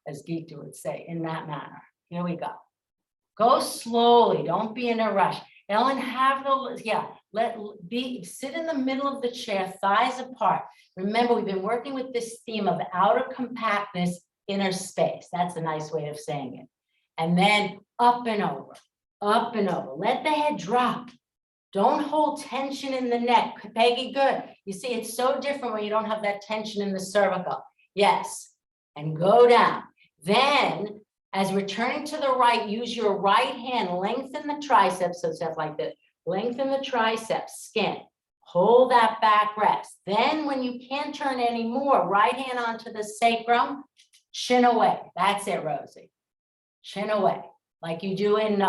as Gita would say, in that manner. Here we go. Go slowly, don't be in a rush. Ellen, have the, sit in the middle of the chair, thighs apart. Remember, we've been working with this theme of outer compactness, inner space. That's a nice way of saying it. And then up and over, up and over. Let the head drop. Don't hold tension in the neck. Peggy, good. You see, it's so different when you don't have that tension in the cervical. Yes, and go down. Then, as we're turning to the right, use your right hand, lengthen the triceps, so stuff like this. Lengthen the triceps, skin. Hold that back rest. Then when you can't turn anymore, right hand onto the sacrum, chin away. That's it, Rosie. Chin away, like you do in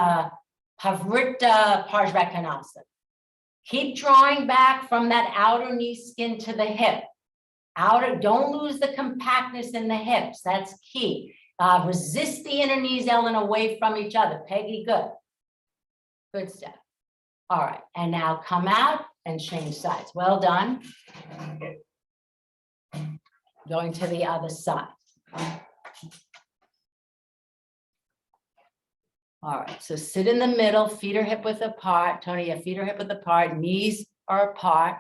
Pavrita Parshvakanasana. Keep drawing back from that outer knee skin to the hip. Don't lose the compactness in the hips. That's key. Resist the inner knees, Ellen, away from each other. Peggy, good. Good stuff. All right, and now come out and change sides. Well done. Going to the other side. All right, so sit in the middle, feet are hip width apart. Tony, your feet are hip width apart, knees are apart.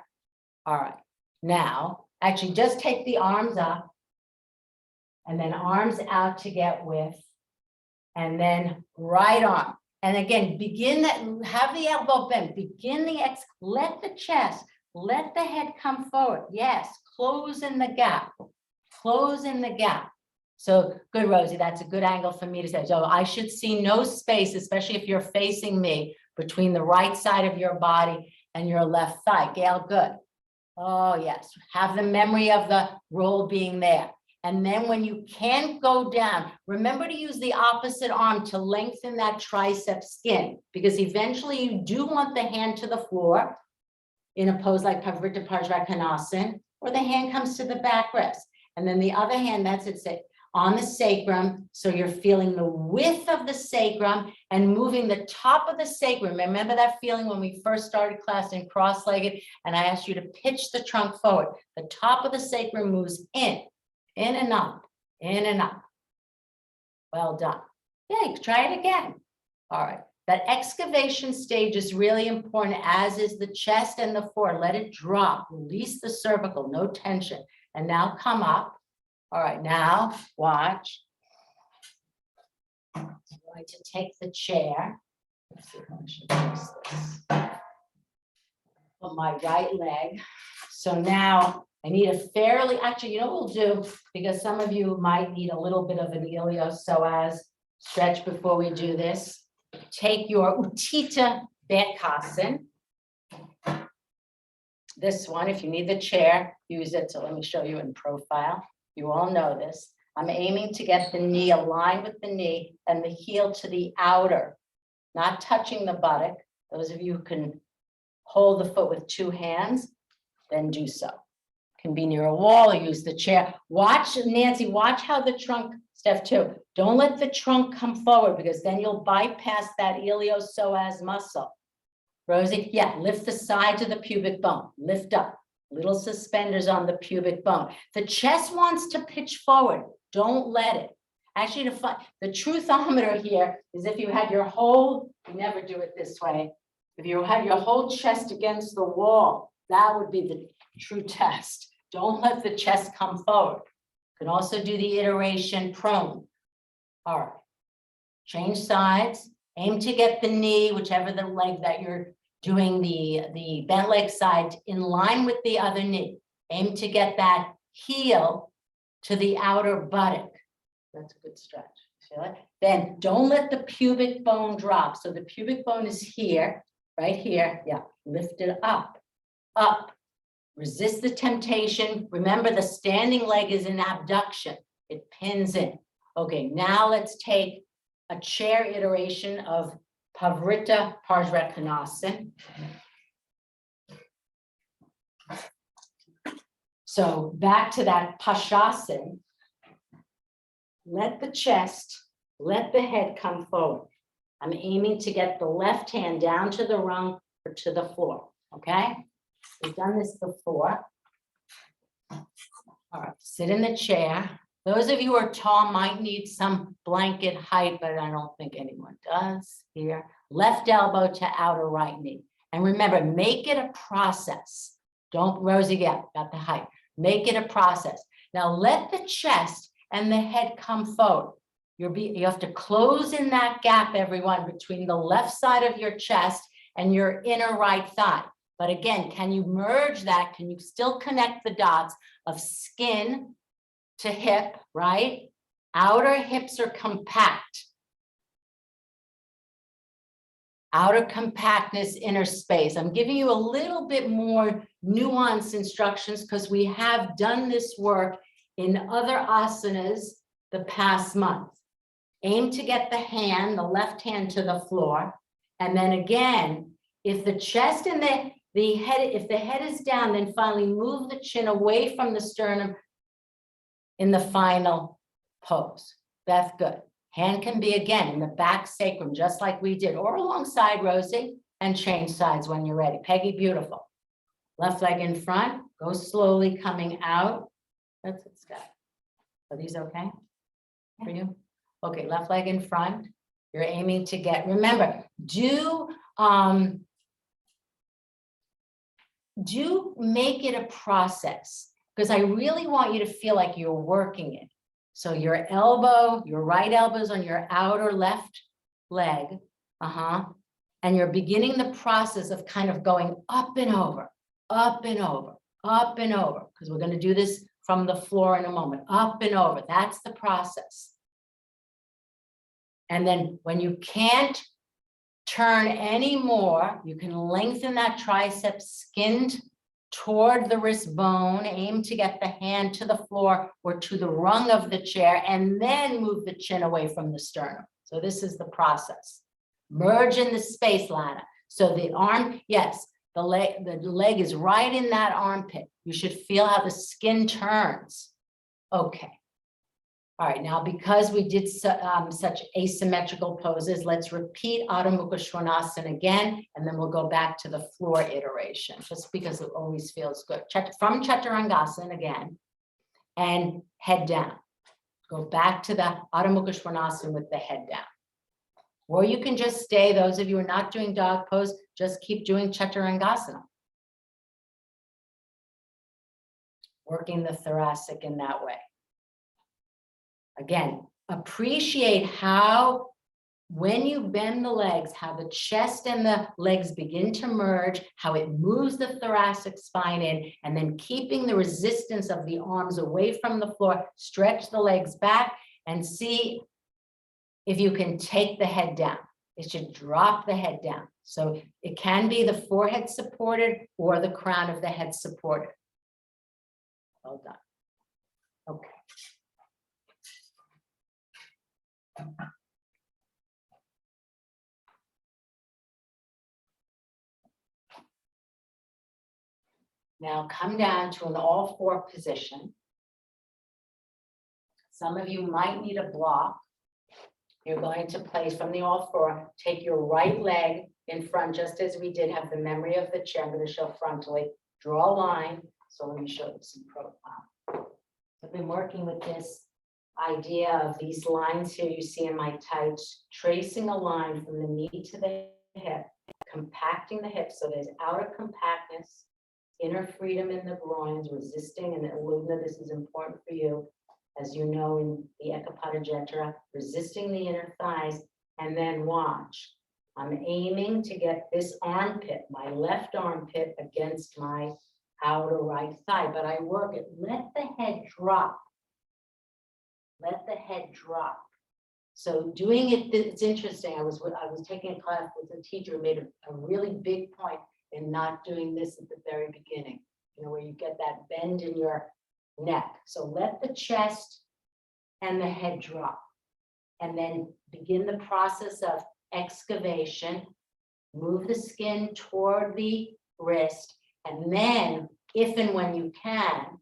All right, now, actually just take the arms up and then arms out to get width, and then right arm. And again, begin that, have the elbow bent, begin the let the chest, let the head come forward. Yes, close in the gap, close in the gap. So good, Rosie, that's a good angle for me to say. So I should see no space, especially if you're facing me, between the right side of your body and your left thigh. Gail, good. Oh, yes. Have the memory of the roll being there. And then when you can't go down, remember to use the opposite arm to lengthen that tricep skin, because eventually you do want the hand to the floor in a pose like Pavrita Parshvakanasana, or the hand comes to the back rest. And then the other hand, that's it, on the sacrum. So you're feeling the width of the sacrum and moving the top of the sacrum. Remember that feeling when we first started class in cross-legged and I asked you to pitch the trunk forward. The top of the sacrum moves in and up, in and up. Well done. Yeah, try it again. All right. That excavation stage is really important, as is the chest and the forehead. Let it drop, release the cervical, no tension. And now come up. All right, now watch. I'm going to take the chair. Let's see how I should place this. Put my right leg. So now I need a fairly, actually, you know what we'll do, because some of you might need a little bit of an iliopsoas stretch before we do this. Take your Utthita Baddhasana. This one, if you need the chair, use it. So let me show you in profile. You all know this. I'm aiming to get the knee aligned with the knee and the heel to the outer, not touching the buttock. Those of you who can hold the foot with two hands, then do so. Can be near a wall or use the chair. Watch, Nancy, watch how the trunk, Steph too. Don't let the trunk come forward, because then you'll bypass that iliopsoas muscle. Rosie, yeah, lift the sides of the pubic bone, lift up. Little suspenders on the pubic bone. The chest wants to pitch forward. Don't let it. Actually, the truthometer here is if you had your whole, you never do it this way. If you had your whole chest against the wall, that would be the true test. Don't let the chest come forward. You can also do the iteration prone. All right. Change sides. Aim to get the knee, whichever the leg that you're doing the bent leg side, in line with the other knee. Aim to get that heel to the outer buttock. That's a good stretch. Feel it? Then don't let the pubic bone drop. So the pubic bone is here, right here. Yeah, lift it up, up. Resist the temptation. Remember, the standing leg is an abduction. It pins in. Okay, now let's take a chair iteration of Pavrita Parshvakanasana. So back to that Pashasana. Let the chest, let the head come forward. I'm aiming to get the left hand down to the rung or to the floor, okay? We've done this before. All right, sit in the chair. Those of you who are tall might need some blanket height, but I don't think anyone does here. Left elbow to outer right knee. And remember, make it a process. Don't, Rosie, got the height. Make it a process. Now let the chest and the head come forward. You have to close in that gap, everyone, between the left side of your chest and your inner right thigh. But again, can you merge that? Can you still connect the dots of skin to hip, right? Outer hips are compact. Outer compactness, inner space. I'm giving you a little bit more nuanced instructions because we have done this work in other asanas the past month. Aim to get the hand, the left hand to the floor. And then again, if the chest and the head, if the head is down, then finally move the chin away from the sternum in the final pose. That's good. Hand can be again in the back sacrum, just like we did, or alongside Rosie, and change sides when you're ready. Peggy, beautiful. Left leg in front, go slowly coming out. That's it, Scott. Are these okay for you? Okay, left leg in front. You're aiming to get, remember, do make it a process, because I really want you to feel like you're working it. So your elbow, your right elbow's on your outer left leg, and you're beginning the process of kind of going up and over, up and over, up and over, because we're going to do this from the floor in a moment, up and over. That's the process. And then when you can't turn anymore, you can lengthen that tricep, skinned toward the wrist bone, aim to get the hand to the floor or to the rung of the chair, and then move the chin away from the sternum. So this is the process. Merge in the space, Lana. So the arm, yes, the leg is right in that armpit. You should feel how the skin turns. Okay. All right, now because we did such asymmetrical poses, let's repeat Adho Mukha Svanasana again, and then we'll go back to the floor iteration, just because it always feels good. From Chaturangasana again, and head down. Go back to the Adho Mukha Svanasana with the head down. Or you can just stay, those of you who are not doing dog pose, just keep doing Chaturangasana. Working the thoracic in that way. Again, appreciate how, when you bend the legs, how the chest and the legs begin to merge, how it moves the thoracic spine in, and then keeping the resistance of the arms away from the floor, stretch the legs back and see if you can take the head down. It should drop the head down. So it can be the forehead supported or the crown of the head supported. Well done. Okay. Now come down to an all-four position. Some of you might need a block. You're going to place from the all-four, take your right leg in front, just as we did, have the memory of the chair. I'm going to show frontally, draw a line. So let me show you some profile. I've been working with this idea of these lines here you see in my tights, tracing a line from the knee to the hip, compacting the hip so there's outer compactness, inner freedom in the groins, resisting, and Luna, this is important for you, as you know, in the Ekapada Jethara, resisting the inner thighs, and then watch. I'm aiming to get this armpit, my left armpit, against my outer right thigh, but I work it. Let the head drop. Let the head drop. So doing it, it's interesting. I was taking a class with a teacher who made a really big point in not doing this at the very beginning, you know, where you get that bend in your neck. So let the chest and the head drop, and then begin the process of excavation. Move the skin toward the wrist, and then, if and when you can,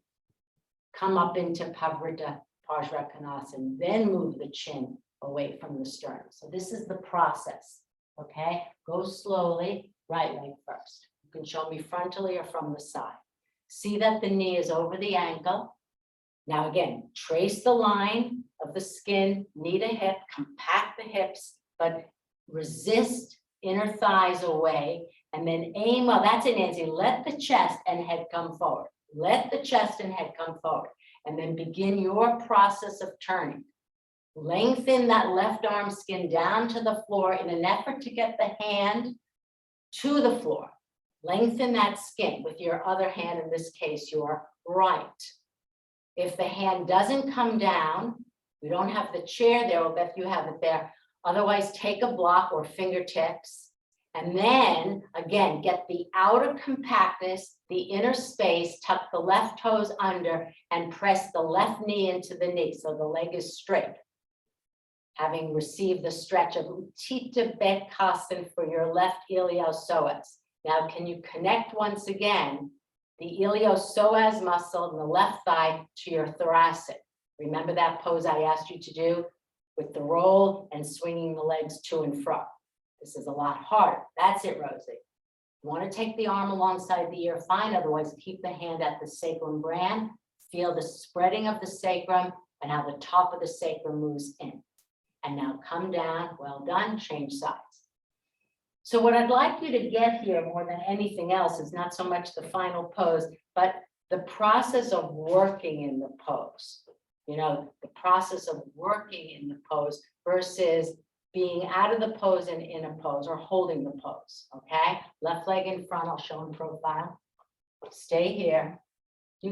come up into Pavrita Parsvakonasana, then move the chin away from the sternum. So this is the process, okay? Go slowly, right leg first. You can show me frontally or from the side. See that the knee is over the ankle. Now again, trace the line of the skin, knee to hip, compact the hips, but resist inner thighs away, and then aim, well, that's it, Nancy, let the chest and head come forward. Let the chest and head come forward, and then begin your process of turning. Lengthen that left arm skin down to the floor in an effort to get the hand to the floor. Lengthen that skin with your other hand, in this case, your right. If the hand doesn't come down, we don't have the chair there, or Beth, you have it there. Otherwise, take a block or fingertips. And then, again, get the outer compactness, the inner space, tuck the left toes under, and press the left knee into the knee so the leg is straight. Having received the stretch of Utthita Baddhasana for your left iliopsoas. Now, can you connect once again the iliopsoas muscle in the left thigh to your thoracic? Remember that pose I asked you to do with the roll and swinging the legs to and fro. This is a lot harder. That's it, Rosie. You want to take the arm alongside the ear, fine. Otherwise, keep the hand at the sacrum brand. Feel the spreading of the sacrum and how the top of the sacrum moves in. And now come down. Well done. Change sides. So what I'd like you to get here more than anything else is not so much the final pose, but the process of working in the pose. You know, the process of working in the pose versus being out of the pose and in a pose, or holding the pose, okay? Left leg in front, I'll show in profile. Stay here.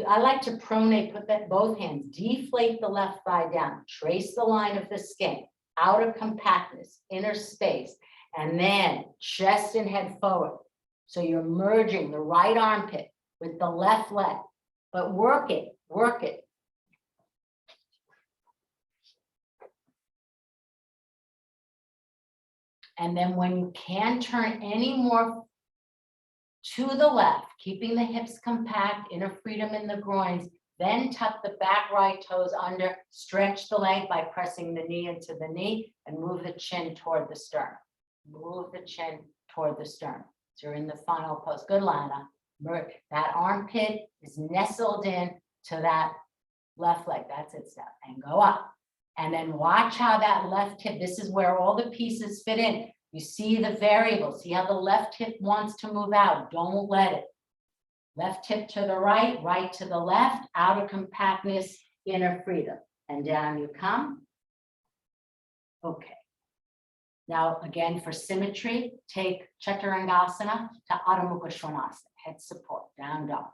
I like to pronate, put that both hands, deflate the left thigh down, trace the line of the skin, outer compactness, inner space, and then chest and head forward. So you're merging the right armpit with the left leg, but work it, work it. And then when you can turn any more to the left, keeping the hips compact, inner freedom in the groins, then tuck the back right toes under, stretch the leg by pressing the knee into the knee, and move the chin toward the sternum. Move the chin toward the sternum. So you're in the final pose. Good, Lana. That armpit is nestled in to that left leg. That's it, step. And go up. And then watch how that left hip, this is where all the pieces fit in. You see the variable, see how the left hip wants to move out. Don't let it. Left hip to the right, right to the left, outer compactness, inner freedom. And down you come. Okay. Now, again, for symmetry, take Chaturangasana to Adho Mukha Svanasana, head support, down dog.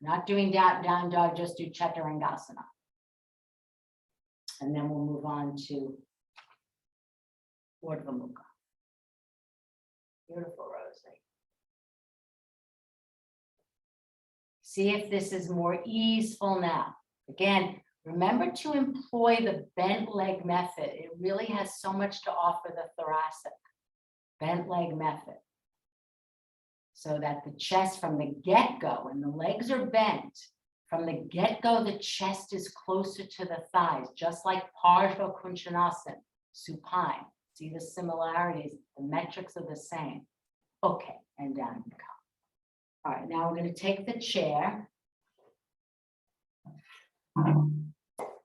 Not doing down dog, just do Chaturangasana. And then we'll move on to Urdhva Mukha. Beautiful, Rosie. See if this is more easeful now. Again, remember to employ the bent leg method. It really has so much to offer the thoracic. Bent leg method. So that the chest from the get-go, and the legs are bent, from the get-go, the chest is closer to the thighs, just like Parsva Kunchanasana, supine. See the similarities, the metrics are the same. Okay, and down you come. All right, now we're going to take the chair.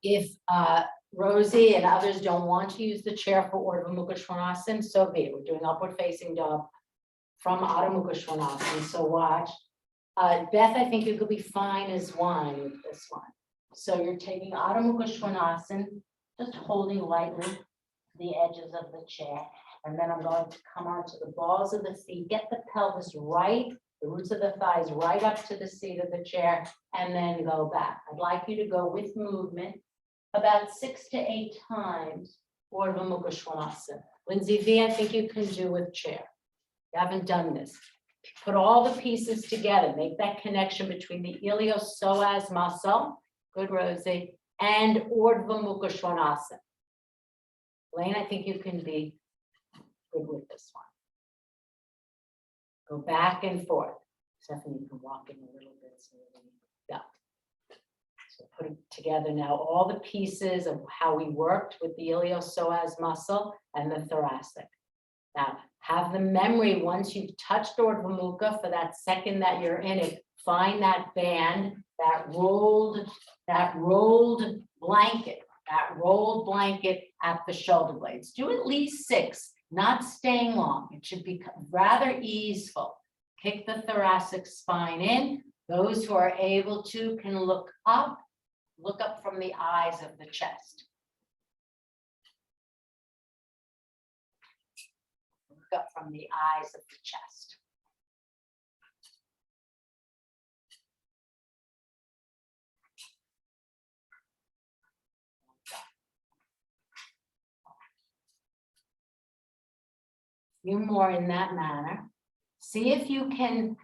If Rosie and others don't want to use the chair for Urdhva Mukha Svanasana, so be it. We're doing upward facing dog from Adho Mukha Svanasana, so watch. Beth, I think you could be fine as one with this one. So you're taking Adho Mukha Svanasana, just holding lightly the edges of the chair. And then I'm going to come onto the balls of the feet, get the pelvis right, the roots of the thighs right up to the seat of the chair, and then go back. I'd like you to go with movement about 6 to 8 times Urdhva Mukha Svanasana. Lindsay V, I think you can do with chair. You haven't done this. Put all the pieces together, make that connection between the iliopsoas muscle, good, Rosie, and Urdhva Mukha Svanasana. Lane, I think you can be good with this one. Go back and forth. Stephanie, you can walk in a little bit. So yeah. So put it together now, all the pieces of how we worked with the iliopsoas muscle and the thoracic. Now, have the memory once you've touched Urdhva Mukha for that second that you're in it, find that band, that rolled blanket. That rolled blanket at the shoulder blades. Do at least 6, not staying long. It should be rather easeful. Kick the thoracic spine in. Those who are able to can look up from the eyes of the chest. look up from the eyes of the chest. Few more in that manner. See if you can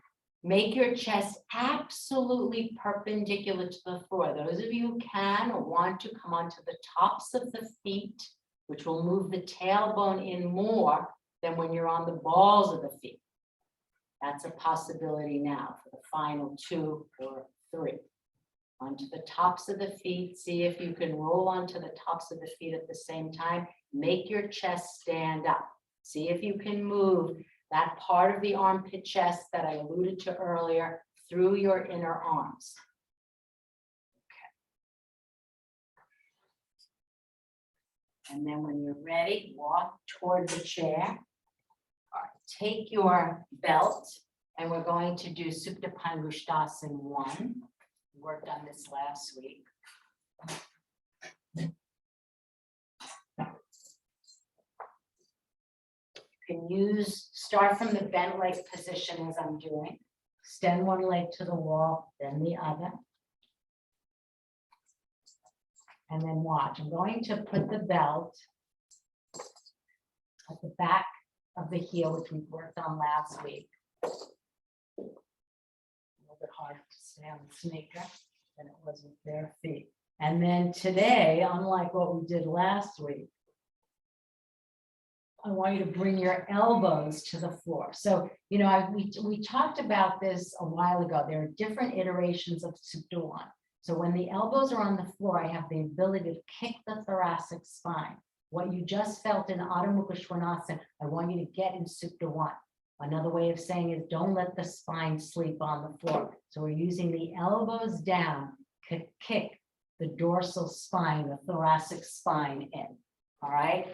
make your chest absolutely perpendicular to the floor. Those of you who can or want to come onto the tops of the feet, which will move the tailbone in more than when you're on the balls of the feet. That's a possibility now for the final 2 or 3. Onto the tops of the feet. See if you can roll onto the tops of the feet at the same time. Make your chest stand up. See if you can move that part of the armpit chest that I alluded to earlier through your inner arms. Okay. And then when you're ready, walk toward the chair. All right, take your belt, and we're going to do Supta Pangushtasana 1. We worked on this last week. You can start from the bent leg position as I'm doing. Extend one leg to the wall, then the other. And then watch. I'm going to put the belt at the back of the heel, which we worked on last week. A little bit harder to stay on the sneaker than it was with bare feet. And then today, unlike what we did last week, I want you to bring your elbows to the floor. So, you know, we talked about this a while ago. There are different iterations of Supta 1. So when the elbows are on the floor, I have the ability to kick the thoracic spine. What you just felt in Adho Mukha Svanasana, I want you to get in Supta 1. Another way of saying is don't let the spine sleep on the floor. So we're using the elbows down to kick the dorsal spine, the thoracic spine in. All right.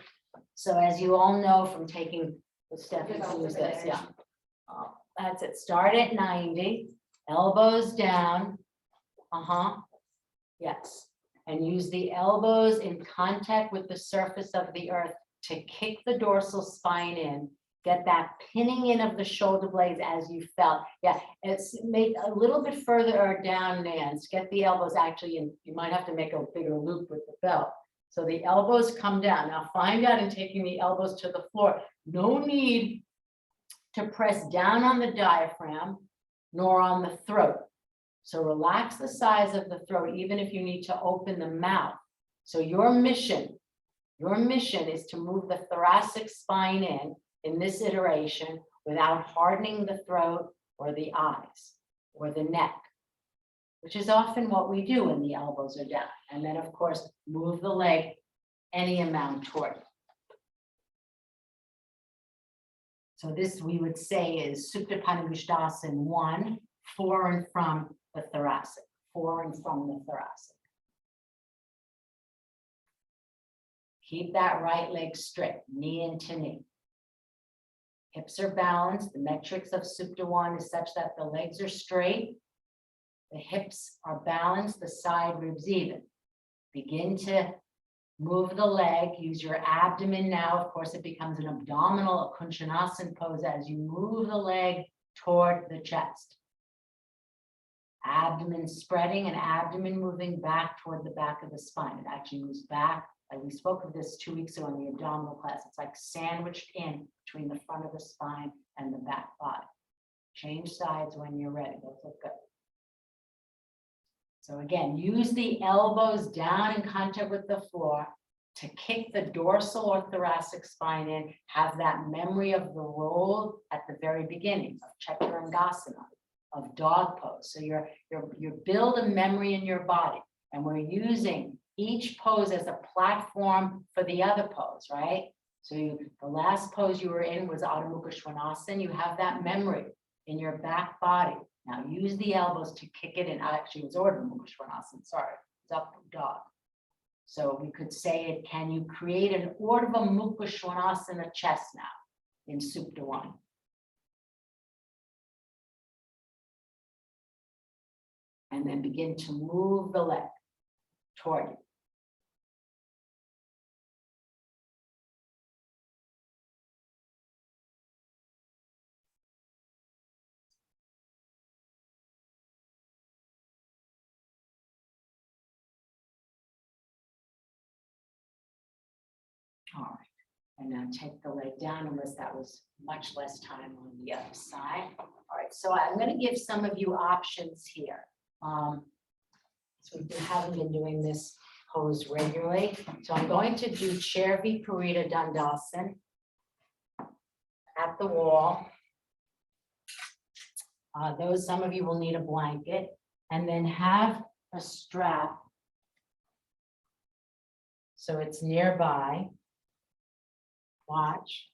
So as you all know from taking the steps, use this, yeah. That's it. Start at 90, elbows down. Yes. And use the elbows in contact with the surface of the earth to kick the dorsal spine in. Get that pinning in of the shoulder blades as you felt. Yeah, it's made a little bit further down, Nance. Get the elbows actually, and you might have to make a bigger loop with the belt. So the elbows come down. Now find out in taking the elbows to the floor, no need to press down on the diaphragm nor on the throat. So relax the size of the throat, even if you need to open the mouth. So your mission is to move the thoracic spine in this iteration without hardening the throat or the eyes or the neck, which is often what we do when the elbows are down. And then of course, move the leg any amount toward it. So this we would say is Supta Pangushtasana 1, for and from the thoracic, for and from the thoracic. Keep that right leg straight, knee into knee. Hips are balanced. The metrics of Supta 1 is such that the legs are straight, the hips are balanced, the side ribs even. Begin to move the leg, use your abdomen now. Of course, it becomes an abdominal Kunchanasana pose as you move the leg toward the chest. Abdomen spreading and abdomen moving back toward the back of the spine. It actually moves back. Like we spoke of this 2 weeks ago in the abdominal class. It's like sandwiched in between the front of the spine and the back body. Change sides when you're ready. Those look good. So again, use the elbows down in contact with the floor to kick the dorsal or thoracic spine in. Have that memory of the roll at the very beginning of Chaturanga, of dog pose. So you build a memory in your body, and we're using each pose as a platform for the other pose, right? So the last pose you were in was Adho Mukha Svanasana. You have that memory in your back body. Now use the elbows to kick it in. Actually, it was Urdhva Mukha Svanasana, sorry, it's up dog. So we could say it, can you create an Urdhva Mukha Svanasana chest now in Supta 1? And then begin to move the leg toward you. All right, and now take the leg down unless that was much less time on the other side. All right, so I'm going to give some of you options here. So we haven't been doing this pose regularly. So I'm going to do chair Viparita Dandasana at the wall. Some of you will need a blanket, and then have a strap so it's nearby. Watch.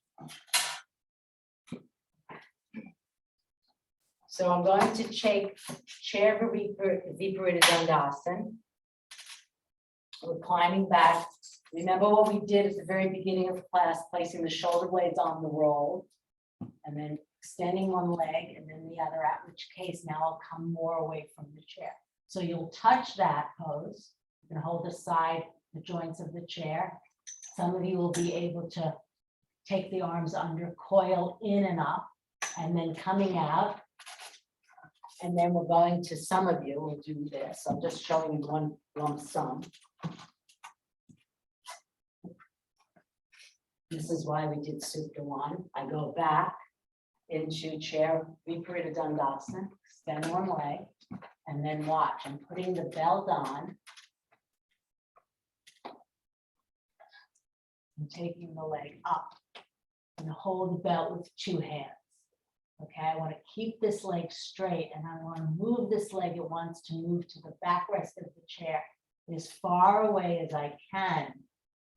So I'm going to take chair Viparita Dandasana. Reclining back. Remember what we did at the very beginning of class, placing the shoulder blades on the roll, and then extending one leg and then the other, at which case now I'll come more away from the chair. So you'll touch that pose. You can hold aside the joints of the chair. Some of you will be able to take the arms under, coil in and up, and then coming out. And then we're going to, some of you will do this. I'm just showing you one lump sum. This is why we did Supta 1. I go back into chair Viparita Dandasana, extend one leg, and then watch. I'm putting the belt on and taking the leg up and hold the belt with 2 hands. Okay, I want to keep this leg straight, and I want to move this leg. It wants to move to the backrest of the chair as far away as I can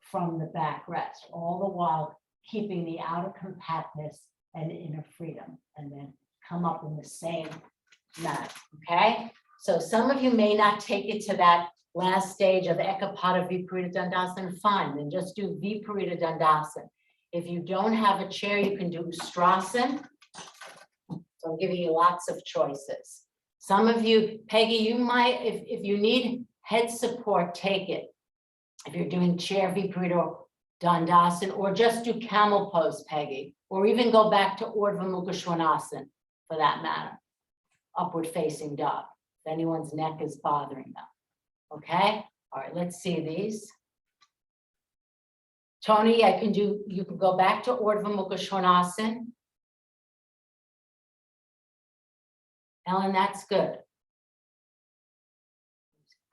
from the backrest, all the while keeping the outer compactness and inner freedom, and then come up in the same manner. Okay, so some of you may not take it to that last stage of Ekapada Viparita Dandasana. Fine, then just do Viparita Dandasana. If you don't have a chair, you can do Ustrasana. So I'm giving you lots of choices. Some of you, Peggy, you might, if you need head support, take it. If you're doing chair Viparita Dandasana, or just do camel pose, Peggy, or even go back to Urdhva Mukha Svanasana for that matter, upward facing dog, if anyone's neck is bothering them. Okay, all right, let's see these. Tony, you can go back to Urdhva Mukha Svanasana. Ellen, that's good.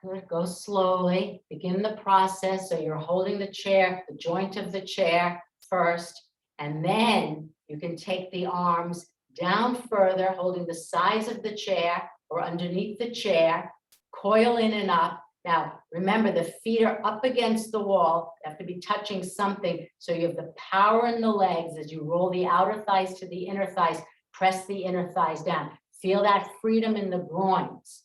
Good, go slowly, begin the process. So you're holding the chair, the joint of the chair first, and then you can take the arms down further, holding the sides of the chair or underneath the chair, coil in and up. Now, remember the feet are up against the wall, they have to be touching something. So you have the power in the legs as you roll the outer thighs to the inner thighs, press the inner thighs down. Feel that freedom in the groins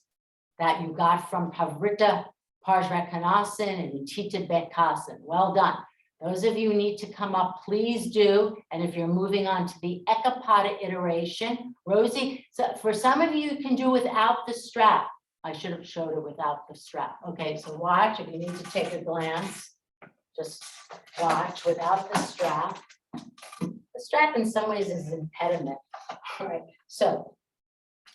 that you got from Pavrita Parshvakonasana and Utthita Baddhasana. Well done. Those of you who need to come up, please do. And if you're moving on to the Ekapada iteration, Rosie, so for some of you, you can do without the strap. I should have showed it without the strap. Okay, so watch. If you need to take a glance, just watch without the strap. The strap in some ways is an impediment. All right, so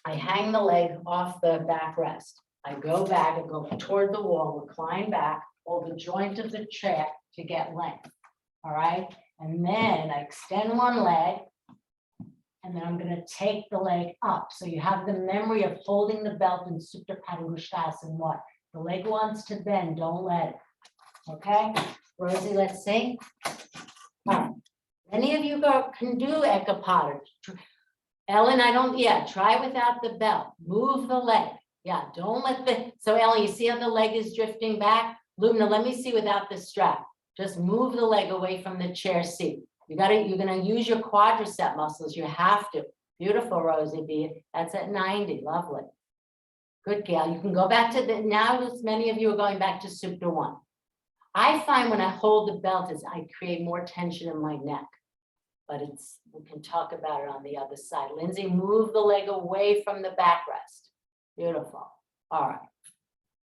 I hang the leg off the backrest. I go back and go toward the wall, recline back, hold the joint of the chair to get length. All right. And then I extend one leg, and then I'm going to take the leg up. So you have the memory of holding the belt in Supta Padangusthasana. What? The leg wants to bend, don't let it. Okay. Rosie, let's see. Many of you can do Ekapada. Ellen, try without the belt. Move the leg. Yeah, don't let so Ellen, you see how the leg is drifting back? Lumna, let me see without the strap. Just move the leg away from the chair seat. You're gonna use your quadricep muscles. You have to. Beautiful, Rosie. That's at 90. Lovely. Good, Gail. You can go back to now many of you are going back to Supta 1. I find when I hold the belt is I create more tension in my neck. But we can talk about it on the other side. Lindsay, move the leg away from the backrest. Beautiful. All right.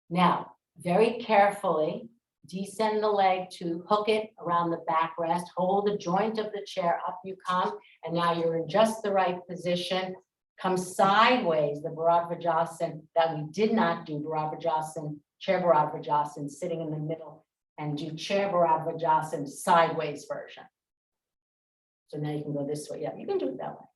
Now, very carefully, descend the leg to hook it around the backrest. Hold the joint of the chair, up you come. And now you're in just the right position. Come sideways, the Bharadvajasana that we did not do, Bharadvajasana, chair Bharadvajasana, sitting in the middle and do Chair Bharat Vajrasan sideways version. So now you can go this way. Yeah, you can do it that way.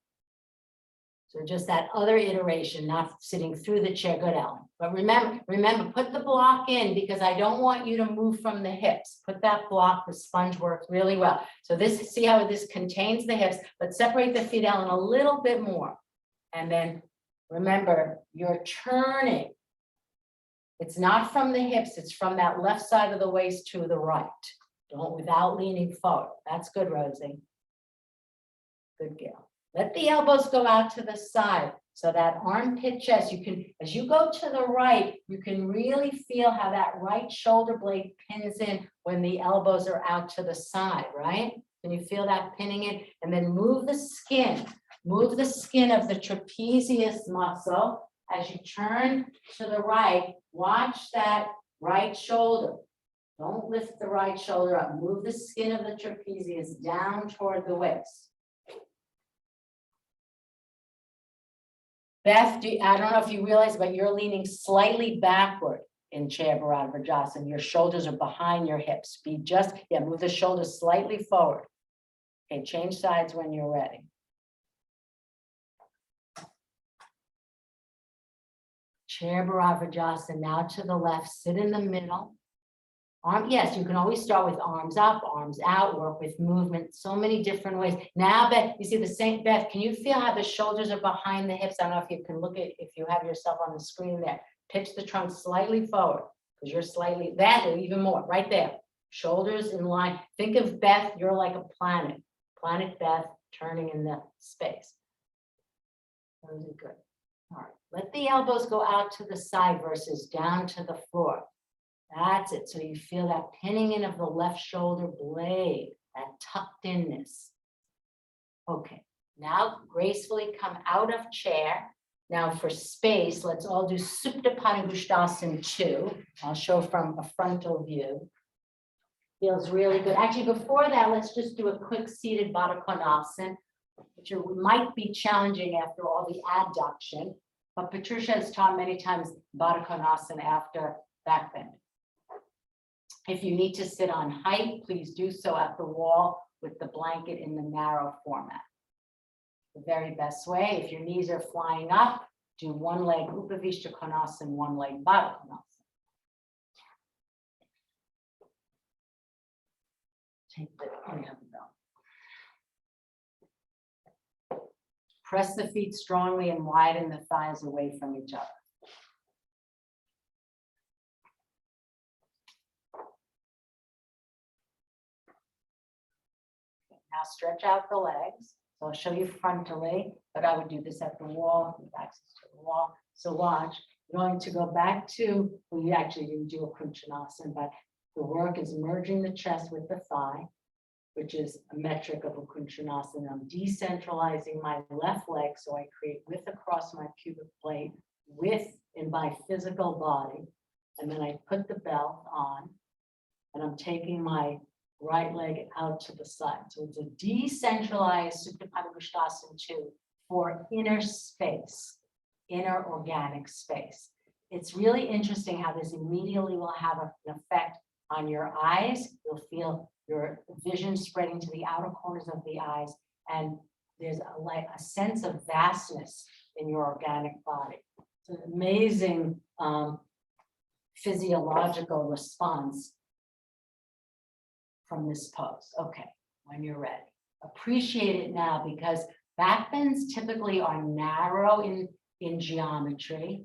So just that other iteration, not sitting through the chair. Good, Ellen. But remember, put the block in because I don't want you to move from the hips. Put that block, the sponge works really well. So this, see how this contains the hips, but separate the feet, Ellen, a little bit more. And then remember, you're turning. It's not from the hips, it's from that left side of the waist to the right. Don't, without leaning forward. That's good, Rosie. Good, Gail. Let the elbows go out to the side. So that armpit chest, you can, as you go to the right, you can really feel how that right shoulder blade pins in when the elbows are out to the side, right? Can you feel that pinning in? And then move the skin of the trapezius muscle. As you turn to the right, watch that right shoulder. Don't lift the right shoulder up. Move the skin of the trapezius down toward the waist. Beth, I don't know if you realize, but you're leaning slightly backward in Chair Bharat Vajrasan. Your shoulders are behind your hips. Move the shoulders slightly forward. Okay, change sides when you're ready. Chair Bharat Vajrasan, now to the left, sit in the middle. Yes, you can always start with arms up, arms out, work with movement, so many different ways. Now, Beth, you see the same, Beth, can you feel how the shoulders are behind the hips? I don't know if you can look at, if you have yourself on the screen there. Pitch the trunk slightly forward, because you're slightly, that or even more, right there. Shoulders in line. Think of Beth, you're like a planet. Planet Beth turning in the space. Really good. All right, let the elbows go out to the side versus down to the floor. That's it. So you feel that pinning in of the left shoulder blade, that tucked inness. Okay, now gracefully come out of chair. Now for space, let's all do Supta Padangusthasana 2. I'll show from a frontal view. Feels really good. Actually, before that, let's just do a quick seated Baddha Konasana, which might be challenging after all the adduction. But Patricia has taught many times Baddha Konasana after back bend. If you need to sit on height, please do so at the wall with the blanket in the narrow format. The very best way, if your knees are flying up, do one leg Upavishta Konasana, one leg Baddha Konasana. Take the, press the feet strongly and widen the thighs away from each other. Now stretch out the legs. So I'll show you frontally, but I would do this at the wall, with access to the wall. So watch, you're going to go back to, well, you actually didn't do a Kunchanasana, but the work is merging the chest with the thigh, which is a metric of a Kunchanasana. I'm decentralizing my left leg, so I create width across my pubic plate, width in my physical body, and then I put the belt on, and I'm taking my right leg out to the side. So it's a decentralized Supta Padangusthasana 2 for inner space, inner organic space. It's really interesting how this immediately will have an effect on your eyes. You'll feel your vision spreading to the outer corners of the eyes, and there's a sense of vastness in your organic body. It's an amazing physiological response from this pose. Okay, when you're ready. Appreciate it now, because back bends typically are narrow in geometry.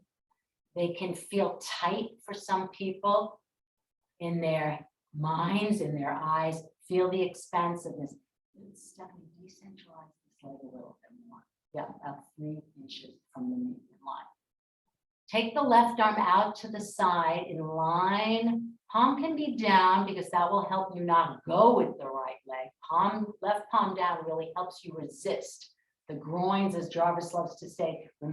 They can feel tight for some people in their minds, in their eyes. Feel the expansiveness. Stephanie, decentralize this leg a little bit more. Yeah, about 3 inches from the movement line. Take the left arm out to the side in line. Palm can be down because that will help you not go with the right leg. Left palm down really helps you resist. The groins, as Jarvis loves to say, they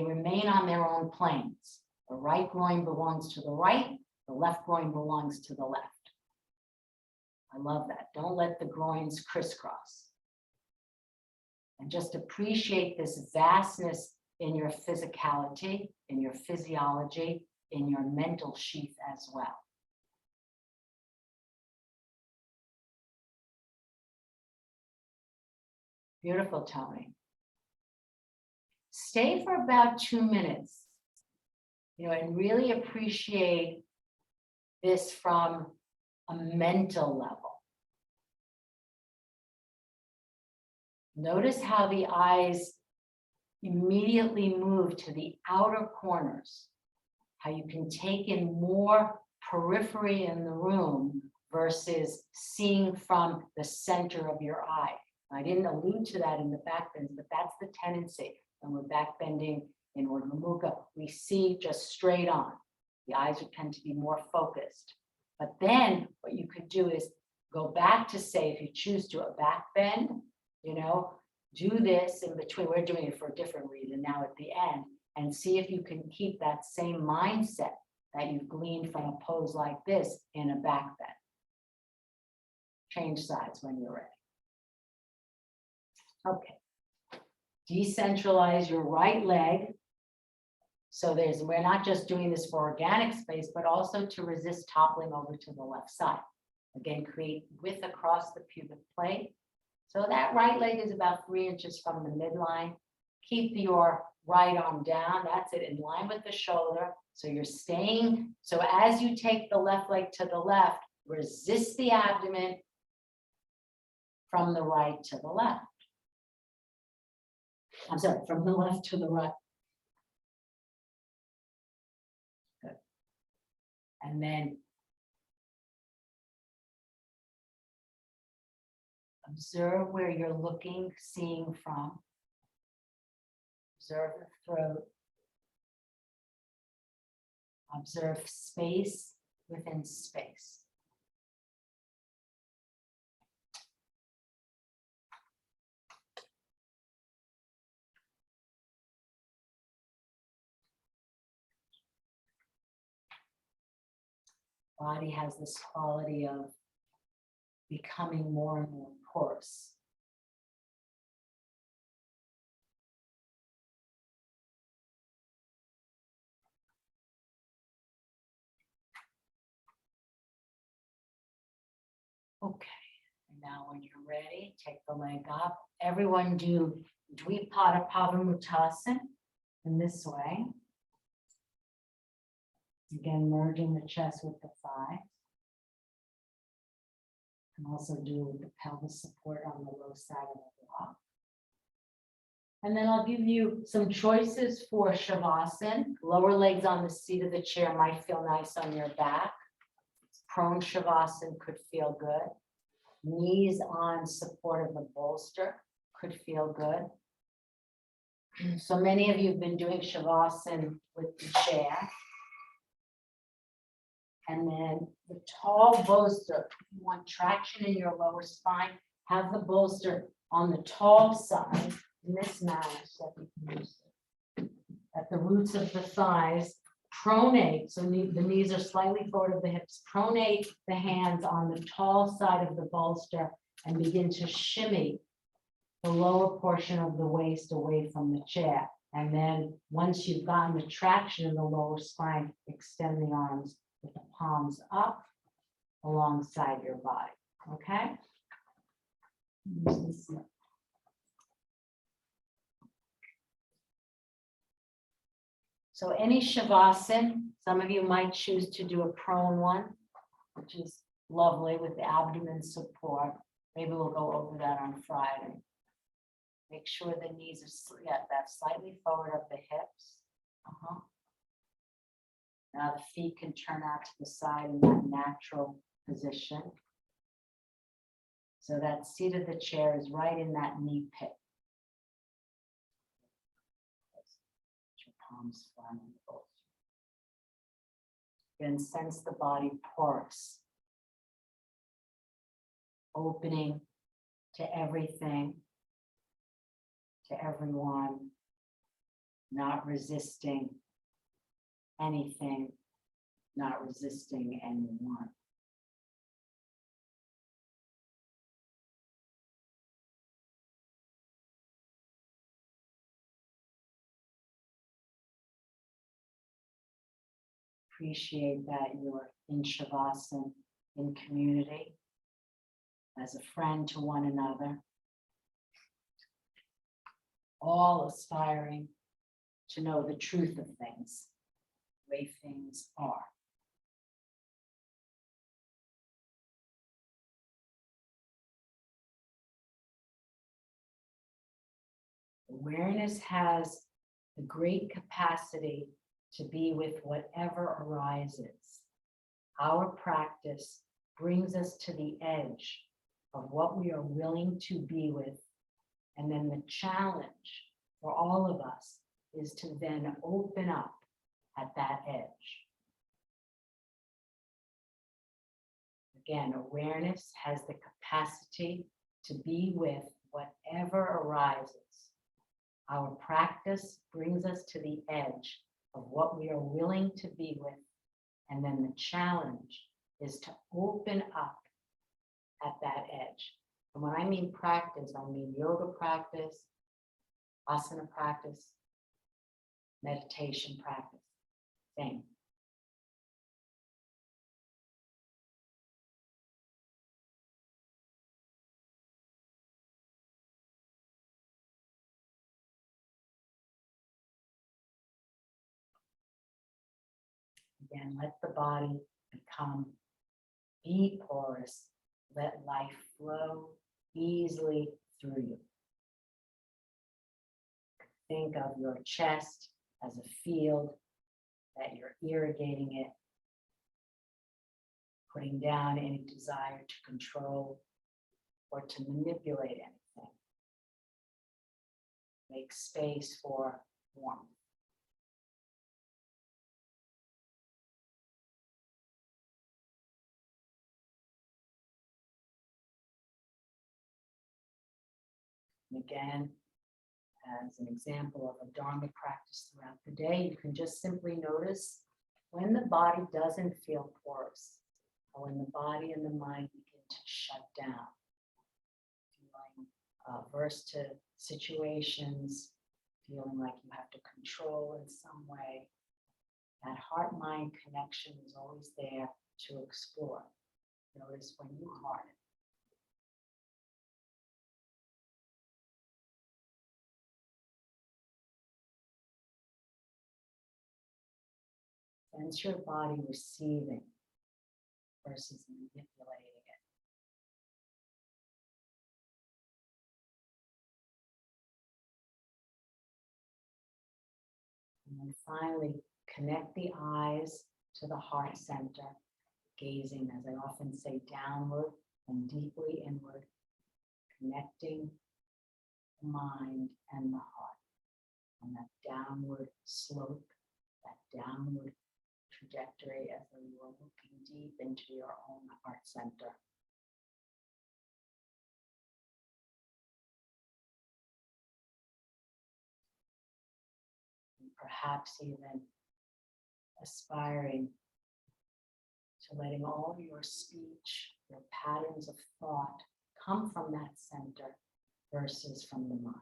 remain on their own planes. The right groin belongs to the right, the left groin belongs to the left. I love that. Don't let the groins crisscross. And just appreciate this vastness in your physicality, in your physiology, in your mental sheath as well. Beautiful, Tony. Stay for about 2 minutes, and really appreciate this from a mental level. Notice how the eyes immediately move to the outer corners, how you can take in more periphery in the room versus seeing from the center of your eye. I didn't allude to that in the back bends, but that's the tendency. When we're back bending in Urdhva Mukha, we see just straight on. The eyes would tend to be more focused. But then what you could do is go back to, say, if you choose to, a back bend, do this in between. We're doing it for a different reason now at the end, and see if you can keep that same mindset that you've gleaned from a pose like this in a back bend. Change sides when you're ready. Okay. Decentralize your right leg. So we're not just doing this for organic space, but also to resist toppling over to the left side. Again, create width across the pubic plate. So that right leg is about 3 inches from the midline. Keep your right arm down. That's it, in line with the shoulder. So you're staying. So as you take the left leg to the left, resist the abdomen from the right to the left. I'm sorry, from the left to the right. Good. And then observe where you're looking, seeing from. Observe the throat. Observe space within space. Body has this quality of becoming more and more porous. Okay, and now when you're ready, take the leg up. Everyone do Dvipada Pavanmuktasana in this way. Again, merging the chest with the thigh. And also do with the pelvis support on the low side of the block. And then I'll give you some choices for Shavasana. Lower legs on the seat of the chair might feel nice on your back. Prone Shavasana could feel good. Knees on support of the bolster could feel good. So many of you have been doing Shavasana with the chair. And then the tall bolster, if you want traction in your lower spine, have the bolster on the tall side in this manner, so that you can use it. At the roots of the thighs, pronate, so the knees are slightly forward of the hips, pronate the hands on the tall side of the bolster and begin to shimmy the lower portion of the waist away from the chair. And then once you've gotten the traction in the lower spine, extend the arms with the palms up alongside your body, okay? So any Shavasana, some of you might choose to do a prone one, which is lovely with the abdomen support. Maybe we'll go over that on Friday. Make sure the knees are that's slightly forward of the hips. Now the feet can turn out to the side in that natural position. So that seat of the chair is right in that knee pit. Your palms flat on the bolster. Then sense the body porous, opening to everything, to everyone, not resisting anything, not resisting anyone. Appreciate that you're in Shavasana, in community, as a friend to one another. all aspiring to know the truth of things, the way things are. Awareness has the great capacity to be with whatever arises. Our practice brings us to the edge of what we are willing to be with. And then the challenge for all of us is to then open up at that edge. Again, awareness has the capacity to be with whatever arises. Our practice brings us to the edge of what we are willing to be with. And then the challenge is to open up at that edge. And when I mean practice, I mean yoga practice, asana practice, meditation practice, same. Again, let the body be porous. Let life flow easily through you. Think of your chest as a field that you're irrigating it, putting down any desire to control or to manipulate anything. Make space for warmth. And again, as an example of a Dharma practice throughout the day, you can just simply notice when the body doesn't feel porous, or when the body and the mind begin to shut down, feeling averse to situations, feeling like you have to control in some way. That heart-mind connection is always there to explore. Notice when you harden. Sense your body receiving versus manipulating it. And then finally, connect the eyes to the heart center, gazing, as I often say, downward and deeply inward, connecting the mind and the heart on that downward slope, that downward trajectory as though you are looking deep into your own heart center. And perhaps even aspiring to letting all your speech, your patterns of thought come from that center versus from the mind.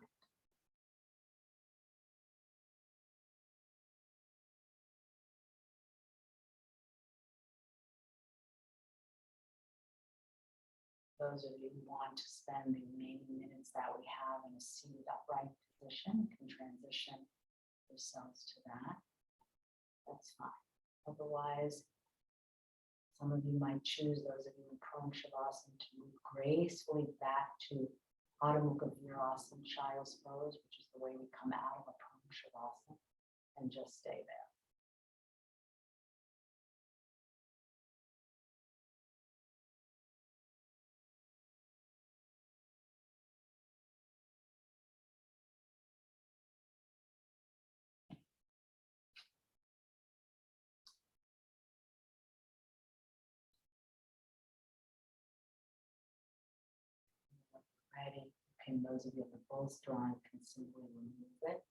Those of you who want to spend the remaining minutes that we have in a seated upright position can transition yourselves to that. That's fine. Otherwise, some of you might choose, those of you in prone shavasana, to move gracefully back to Adho Mukha Virasana, Child's Pose, which is the way we come out of a prone shavasana, and just stay there. Ready. Okay, those of you with the bolster on can simply remove it.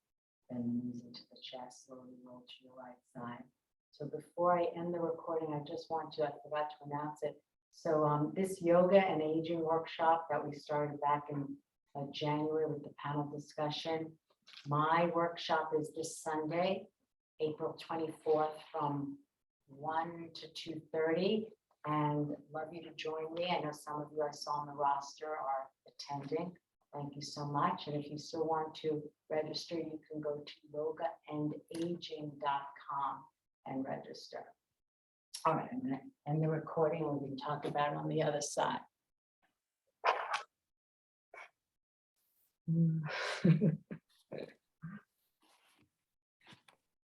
Then knees into the chest, slowly roll to your right side. So before I end the recording, I just want to, I forgot to announce it. So this yoga and aging workshop that we started back in January with the panel discussion, my workshop is this Sunday, April 24th from 1 to 2:30. And love you to join me. I know some of you I saw on the roster are attending. Thank you so much. And if you still want to register, you can go to yogaandaging.com and register. All right, I'm gonna end the recording. We can talk about it on the other side.